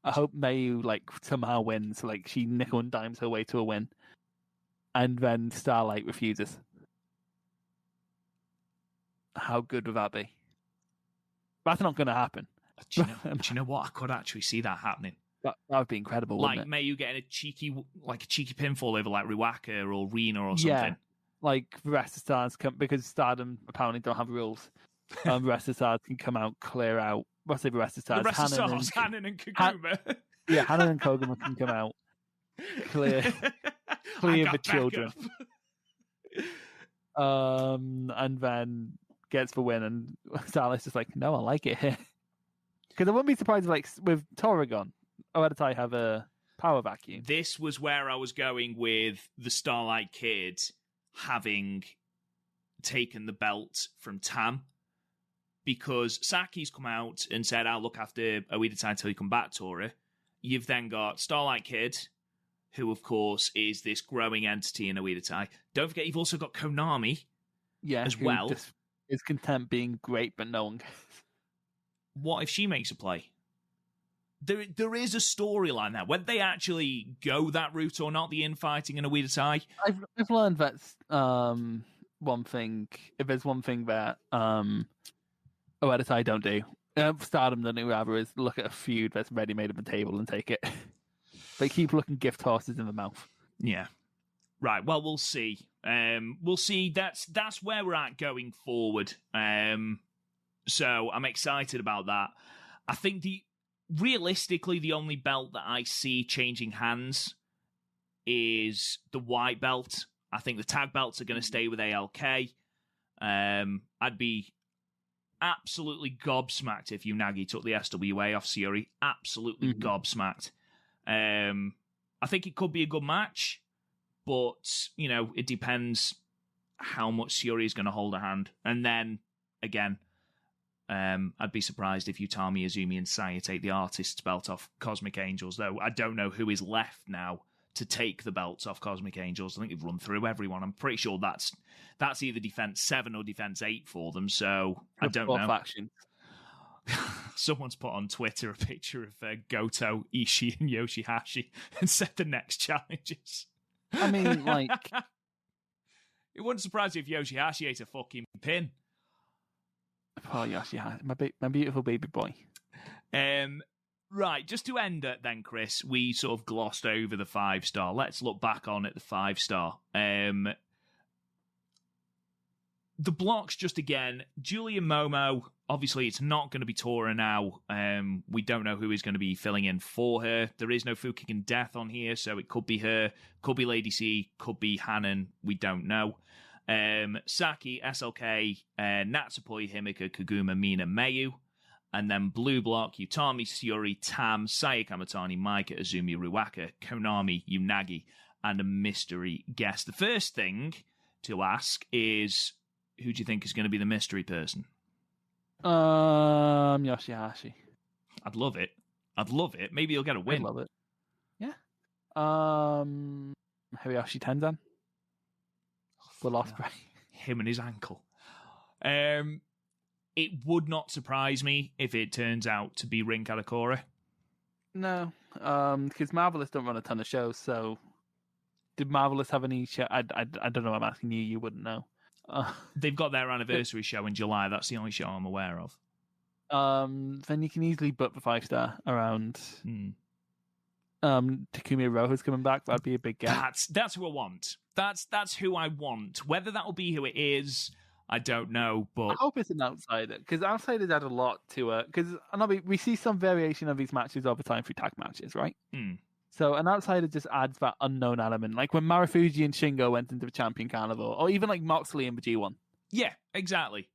I hope Mayu somehow wins, she nickel and dimes her way to a win, and then Starlight refuses. How good would that be? That's not going to happen. Do you know what? I could actually see that happening. That would be incredible. Wouldn't it? Mayu getting a cheeky pinfall over Ruaka or Rena or something. Yeah, the rest of Stars because Stardom apparently don't have rules. The rest of Stars can come out, clear out. What's the rest of Stars? The rest of Stars, Hanan and Kaguma. Hanan and Koguma can come out, clear the children. And then gets the win, and Starlight's just no, I like it here. Because I wouldn't be surprised if, with Tora gone, Oedo Tai have a power vacuum. This was where I was going with the Starlight Kid having taken the belt from Tam. Because Saki's come out and said, I'll look after Oedo Tai until you come back, Tora. You've then got Starlight Kid, who, of course, is this growing entity in Oedo Tai. Don't forget, you've also got Konami as well. Is content being great, but no one cares. What if she makes a play? There is a storyline there. Whether they actually go that route or not, the infighting in Oedo Tai. I've learned that's one thing. If there's one thing that Oedo Tai don't do, Stardom don't do rather, is look at a feud that's ready made on the table and take it. They keep looking gift horses in the mouth. Yeah. Right, well, we'll see. We'll see. That's where we're at going forward. So I'm excited about that. I think realistically, the only belt that I see changing hands is the white belt. I think the tag belts are going to stay with ALK. I'd be absolutely gobsmacked if Unagi took the SWA off Syuri. Absolutely gobsmacked. I think it could be a good match, but, it depends how much Syuri is going to hold a hand. And then, again, I'd be surprised if Utami, Azumi, and Saya take the artist's belt off Cosmic Angels, though I don't know who is left now to take the belts off Cosmic Angels. I think they've run through everyone. I'm pretty sure that's either Defense 7 or Defense 8 for them, so I don't know. Faction. Someone's put on Twitter a picture of Goto, Ishii, and Yoshihashi and said the next challenges. I mean, it wouldn't surprise you if Yoshihashi ate a fucking pin. Oh, Yoshihashi, my beautiful baby boy. Right, just to end it then, Chris, we sort of glossed over the 5-star. Let's look back on it, the 5-star. The blocks, just again, Julia Momo, obviously it's not going to be Tora now. We don't know who is going to be filling in for her. There is no Fukigen Death on here, so it could be her, could be Lady C, could be Hanan, we don't know. Saki, SLK, Natsupoi, Himika, Kaguma, Mina, Mayu. And then blue block, Utami, Suri, Tam, Sayaka Kamatani, Maika, Azumi, Ruaka, Konami, Unagi, and a mystery guest. The first thing to ask is, who do you think is going to be the mystery person? Yoshihashi. I'd love it. Maybe he'll get a win. I'd love it. Yeah. Hiroshi Tenzan. Will Ospreay. Him and his ankle. It would not surprise me if it turns out to be Rin Kadokura. No, because Marvelous don't run a ton of shows. So, did Marvelous have any show? I don't know. I'm asking you. You wouldn't know. They've got their anniversary show in July. That's the only show I'm aware of. Then you can easily book the 5-star around. Takumi Roha's coming back. That'd be a big gap. That's who I want. That's who I want. Whether that will be who it is, I don't know, but I hope it's an outsider, because outsiders add a lot to it. Because we see some variation of these matches over time through tag matches, right? So an outsider just adds that unknown element, like when Marufuji and Shingo went into the Champion Carnival, or even like Moxley in the G1. Yeah, exactly.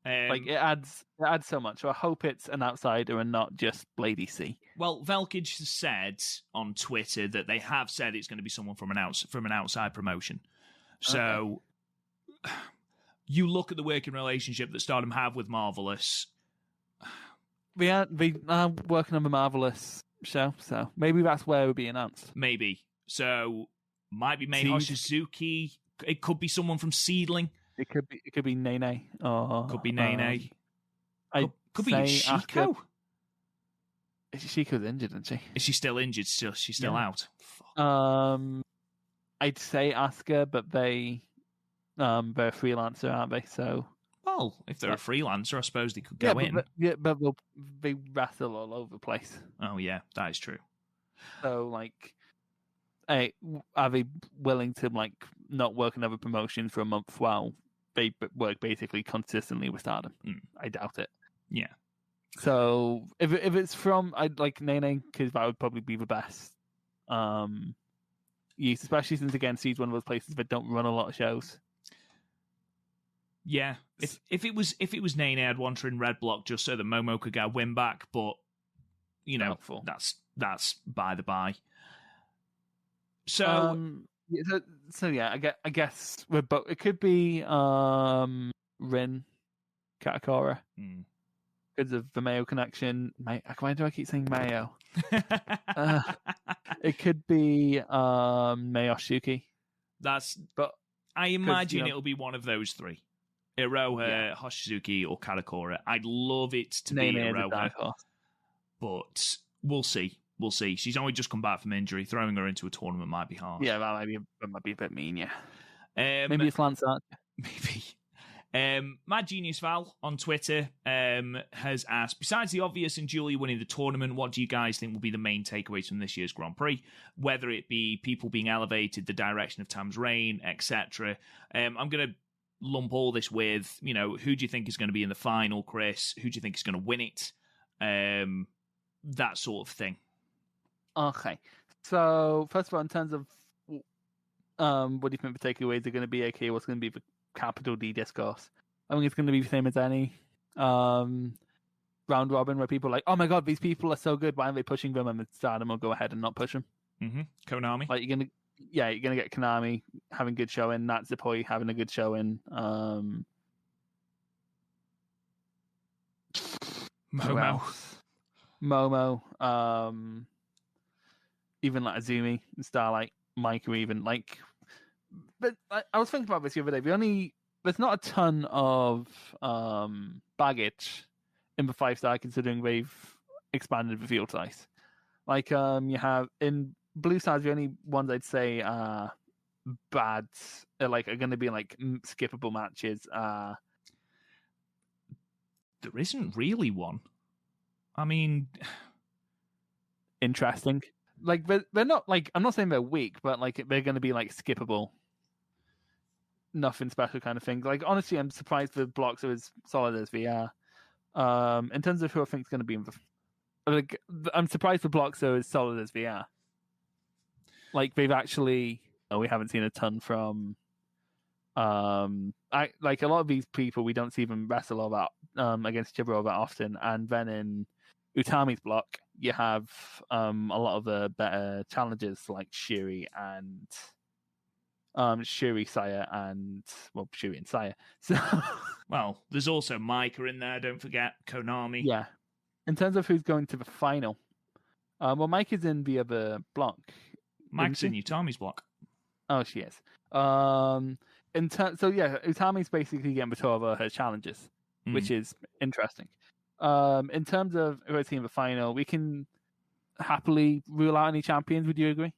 Like it adds so much. So I hope it's an outsider and not just Lady C. Well, Velkage has said on Twitter that they have said it's going to be someone from an outside promotion. So. Okay. You look at the working relationship that Stardom have with Marvelous. We are working on the Marvelous show, so maybe that's where it will be announced. Maybe. So, might be Mei Suzuki. It could be someone from Seedling. It could be Nene. Or, could be Nene. Could be Shiko. Shiko's injured, isn't she? Is she still injured? She's still out? I'd say Asuka, but they're a freelancer, aren't they? So, well, if they're a freelancer, I suppose they could go in. But they wrestle all over the place. Oh yeah, that is true. So, like, hey, are they willing to not work another promotion for a month while they work basically consistently with Stardom? I doubt it. Yeah. So if it's from, I'd like Nene, because that would probably be the best use, especially since again she's one of those places that don't run a lot of shows. Yeah, if it was Nene, I'd want her in red block just so that Momo could get a win back. But you know, that's by the by. So yeah, I guess we're both. It could be Rin Katakora because of the Mayo connection. Why do I keep saying Mayo? It could be Mayoshiki. But I imagine it'll be one of those three. Iroha, Hoshisuki, or Katakora. I'd love it to be Iroha, but we'll see. We'll see. She's only just come back from injury. Throwing her into a tournament might be hard. Yeah, that might be a bit mean. Yeah, maybe it's Lance Archer. Maybe. Mad Genius Val on Twitter has asked, besides the obvious and Julie winning the tournament, what do you guys think will be the main takeaways from this year's Grand Prix? Whether it be people being elevated, the direction of Tam's reign, etc. I'm going to lump all this with, who do you think is going to be in the final, Chris? Who do you think is going to win it? That sort of thing. Okay. So, first of all, in terms of what do you think the takeaways are going to be, aka what's going to be the capital D discourse? I think it's going to be the same as any round robin where people are like, oh my god, these people are so good, why aren't they pushing them? And Stardom will go ahead and not push them. Konami. Like, you're going to get Konami having good showing, Natsupoi having a good showing. Momo. Even like Azumi and Starlight, Mike, even like. But I was thinking about this the other day. There's not a ton of baggage in the 5-star, considering they've expanded the field size. Like you have in Blue Stars, the only ones I'd say are going to be like skippable matches. There isn't really one. I mean, interesting. Like they're not like, I'm not saying they're weak, but like they're going to be like skippable. Nothing special kind of thing. Like honestly, I'm surprised the blocks are as solid as they are. In terms of who I think is going to be in like, I'm surprised the blocks are as solid as they are. Like they've actually, we haven't seen a ton from. I like a lot of these people we don't see them wrestle all that against each other all that often, and then in Utami's block you have a lot of the better challengers like Shuri and Shuri Saya and Shuri and Saya. So well, there's also Micah in there. Don't forget Konami. Yeah. In terms of who's going to the final, Mike is in the other block. Mike's in Utami's block. Oh, she is. Utami's basically getting the two of her challenges, which is interesting. In terms of who I see in the final, we can happily rule out any champions. Would you agree?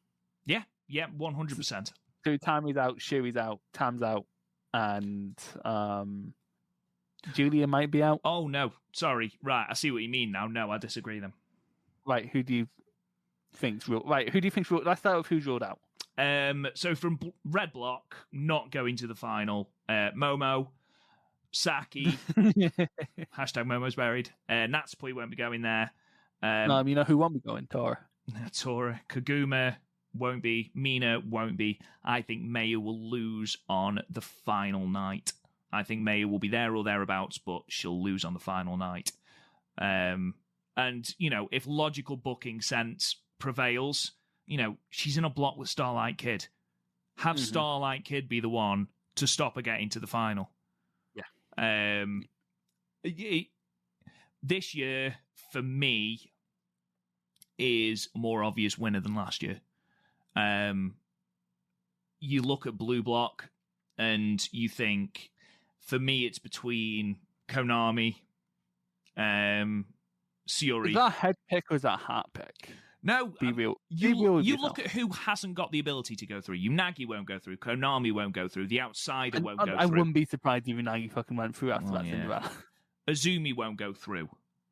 Yeah, 100%. So Utami's out, Shuri's out, Tam's out, and Julia might be out. Oh no, sorry. Right, I see what you mean now. No, I disagree then. Right, who do you think's ruled? Right, who do you think's ruled? Let's start with who's ruled out. So from Red Block, not going to the final, Momo, Saki, hashtag Momo's buried. Natsupoi won't be going there. You know who won't be going? Tora. Kaguma won't be. Mina won't be. I think Maya will lose on the final night. I think Maya will be there or thereabouts, but she'll lose on the final night. And, if logical booking sense prevails, she's in a block with Starlight Kid. Have Starlight Kid be the one to stop her getting to the final. Yeah. This year, for me, is a more obvious winner than last year. You look at Blue Block and you think, for me, it's between Konami, Sayuri. Is that a head pick or is that a heart pick? No, Be real. You look at who hasn't got the ability to go through. Unagi won't go through. Konami won't go through. The Outsider won't go through. I wouldn't be surprised if Unagi fucking went through after that Cinderella. Azumi won't go through,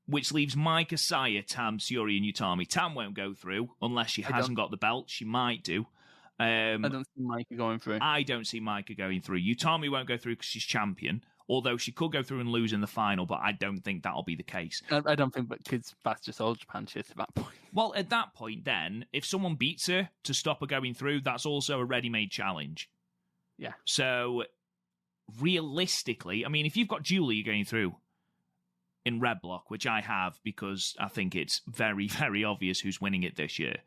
which leaves Micah, Saya, Tam, Sayuri, and Utami. Tam won't go through unless she hasn't got the belt. She might do. I don't see Micah going through. I don't see Micah going through. Utami won't go through because she's champion. Although she could go through and lose in the final, but I don't think that'll be the case. I don't think, because that's just old Japan shit at that point. Well, at that point, then, if someone beats her to stop her going through, that's also a ready-made challenge. Yeah. So, realistically, I mean, if you've got Julia going through in Red Block, which I have because I think it's very, very obvious who's winning it this year,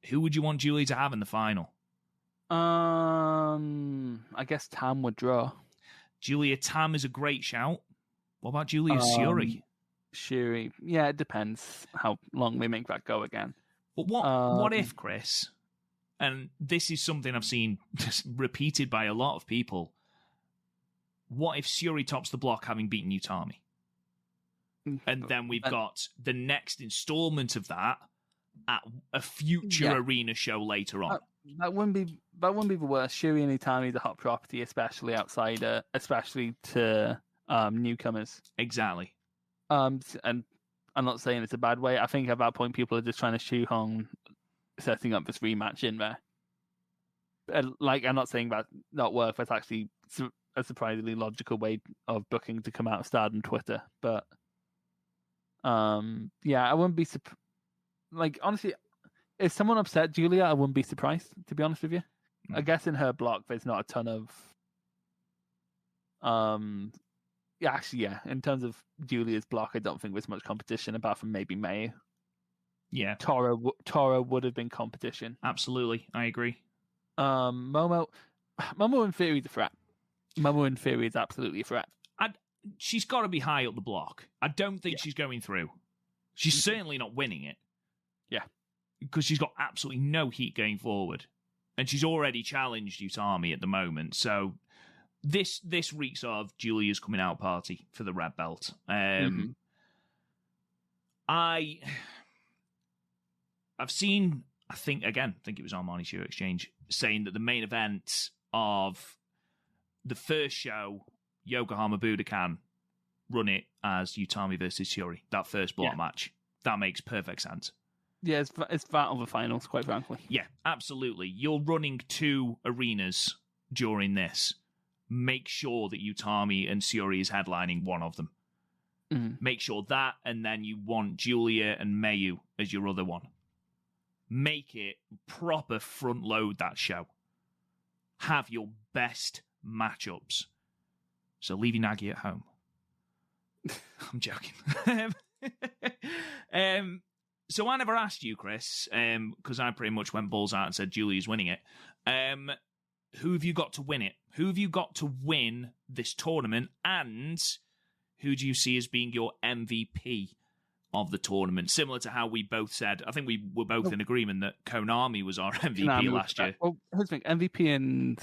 who would you want Julia to have in the final? I guess Tam would draw. Julia Tam is a great shout. What about Julia Sayuri? Shuri. Yeah, it depends how long we make that go again. But what if, Chris, and this is something I've seen repeated by a lot of people, what if Sayuri tops the block having beaten Utami? And then we've got the next installment of that at a future arena show later on. That wouldn't be the worst. Shuri and Utami is a hot property, especially especially to newcomers. Exactly. And I'm not saying it's a bad way. I think at that point people are just trying to shoehorn setting up this rematch in there. I'm not saying that not work. That's actually a surprisingly logical way of booking to come out of Stardom Twitter. But I wouldn't be honestly. If someone upset Julia, I wouldn't be surprised, to be honest with you. I guess in her block, there's not a ton of... in terms of Julia's block, I don't think there's much competition, apart from maybe May. Yeah. Tora would have been competition. Absolutely, I agree. Momo in theory is a threat. Momo in theory is absolutely a threat. She's got to be high up the block. I don't think she's going through. She's certainly not winning it. Yeah. Because she's got absolutely no heat going forward. And she's already challenged Utami at the moment. So this reeks of Julia's coming out party for the red belt. I've seen, I think it was Armani Shoe Exchange, saying that the main event of the first show, Yokohama Budokan, run it as Utami versus Shiori, that first block match. That makes perfect sense. Yeah, it's that of the finals, quite frankly. Yeah, absolutely. You're running 2 arenas during this. Make sure that Utami and Shiori is headlining one of them. Make sure that, and then you want Julia and Mayu as your other one. Make it proper front load that show. Have your best matchups. So leave Unagi at home. I'm joking. So I never asked you, Chris, because I pretty much went balls out and said Julia's winning it. Who have you got to win it? Who have you got to win this tournament? And who do you see as being your MVP of the tournament? Similar to how we both said, I think we were both in agreement that Konami was our MVP last year. Well, here's the thing, MVP and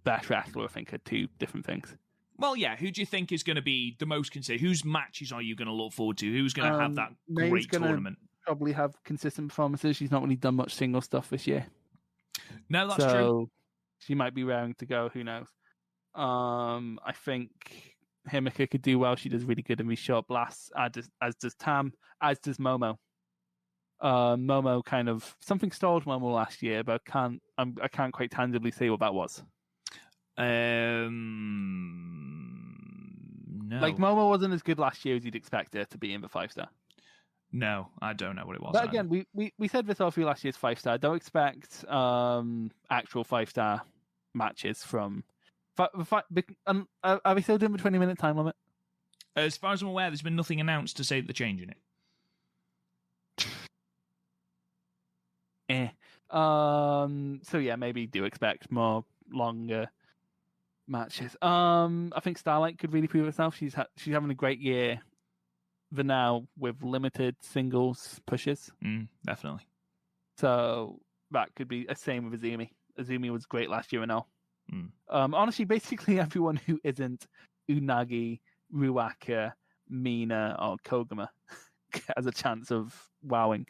Best Wrestler, I think, are 2 different things. Well, yeah, who do you think is going to be the most considered? Whose matches are you going to look forward to? Who's going to have that great tournament? Probably have consistent performances. She's not really done much single stuff this year. No, that's true. She might be raring to go. Who knows? I think Himika could do well. She does really good in these short blasts, as does Tam, as does Momo. Momo kind of something stalled Momo last year, but I can't quite tangibly say what that was. No. Like, Momo wasn't as good last year as you'd expect her to be in the 5-star. No, I don't know what it was. But again, we said this all through last year's 5-star. Don't expect actual 5-star matches from... are we still doing the 20-minute time limit? As far as I'm aware, there's been nothing announced to say that they're changing it. So yeah, maybe do expect more longer matches. I think Starlight could really prove herself. She's having a great year for now with limited singles pushes. Definitely. So that could be the same with Azumi. Azumi was great last year and all. Honestly, basically everyone who isn't Unagi, Ruaka, Mina, or Koguma has a chance of wowing.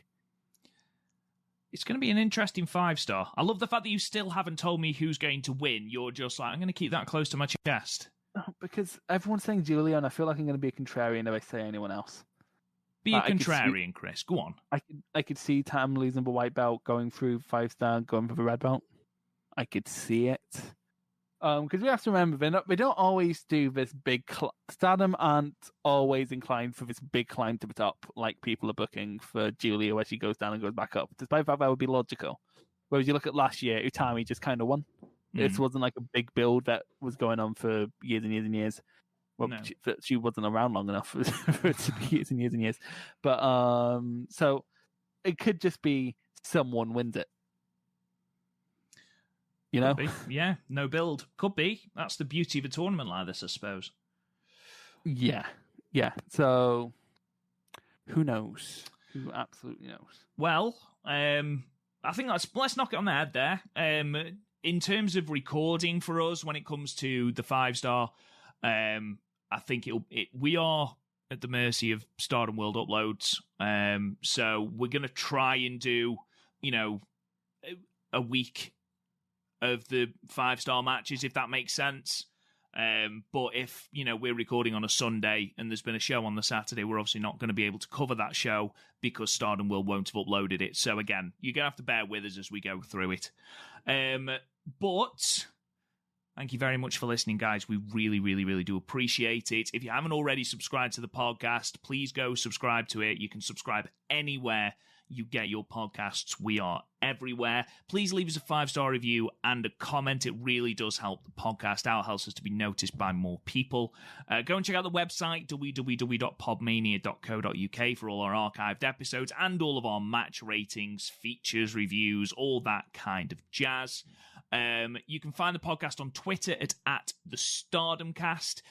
It's going to be an interesting 5-star. I love the fact that you still haven't told me who's going to win. You're just like, I'm going to keep that close to my chest. Because everyone's saying Julia, and I feel like I'm going to be a contrarian if I say anyone else. Be a contrarian, Chris. Go on. I could see Tam losing the white belt, going through 5-star, going for the red belt. I could see it. Because we have to remember, they don't always do this big... Stardom aren't always inclined for this big climb to the top, like people are booking for Julia, where she goes down and goes back up. Despite that would be logical. Whereas you look at last year, Utami just kind of won. This wasn't like a big build that was going on for years and years and years. Well, no. she wasn't around long enough for it to be years and years and years. But, so it could just be someone wins it. You know? Yeah, no build. Could be. That's the beauty of a tournament like this, I suppose. Yeah. So, who knows? Who absolutely knows? Well, I think let's knock it on the head there. In terms of recording for us, when it comes to the 5-star, I think we are at the mercy of Stardom World uploads. So we're going to try and do, a week of the 5-star matches, if that makes sense. But if, we're recording on a Sunday and there's been a show on the Saturday, we're obviously not going to be able to cover that show because Stardom World won't have uploaded it. So again, you're going to have to bear with us as we go through it. But thank you very much for listening, guys. We really, really, really do appreciate it. If you haven't already subscribed to the podcast, please go subscribe to it. You can subscribe anywhere you get your podcasts. We are everywhere. Please leave us a 5-star review and a comment. It really does help the podcast out, helps us to be noticed by more people. Go and check out the website, www.podmania.co.uk, for all our archived episodes and all of our match ratings, features, reviews, all that kind of jazz. You can find the podcast on Twitter at the StardomCast.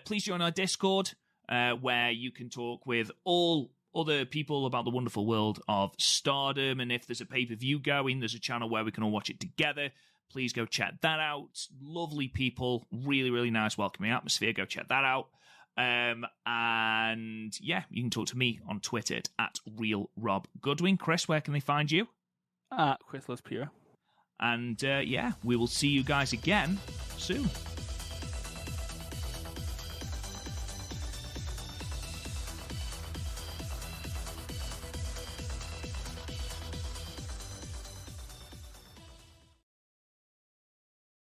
Please join our Discord, where you can talk with all other people about the wonderful world of Stardom, and if there's a pay-per-view going, there's a channel where we can all watch it together. Please go check that out. Lovely people, really, really nice welcoming atmosphere. Go check that out. And yeah, you can talk to me on Twitter at RealRobGoodwin. Chris, where can they find you? At Chris Loves Pura. And yeah, we will see you guys again soon.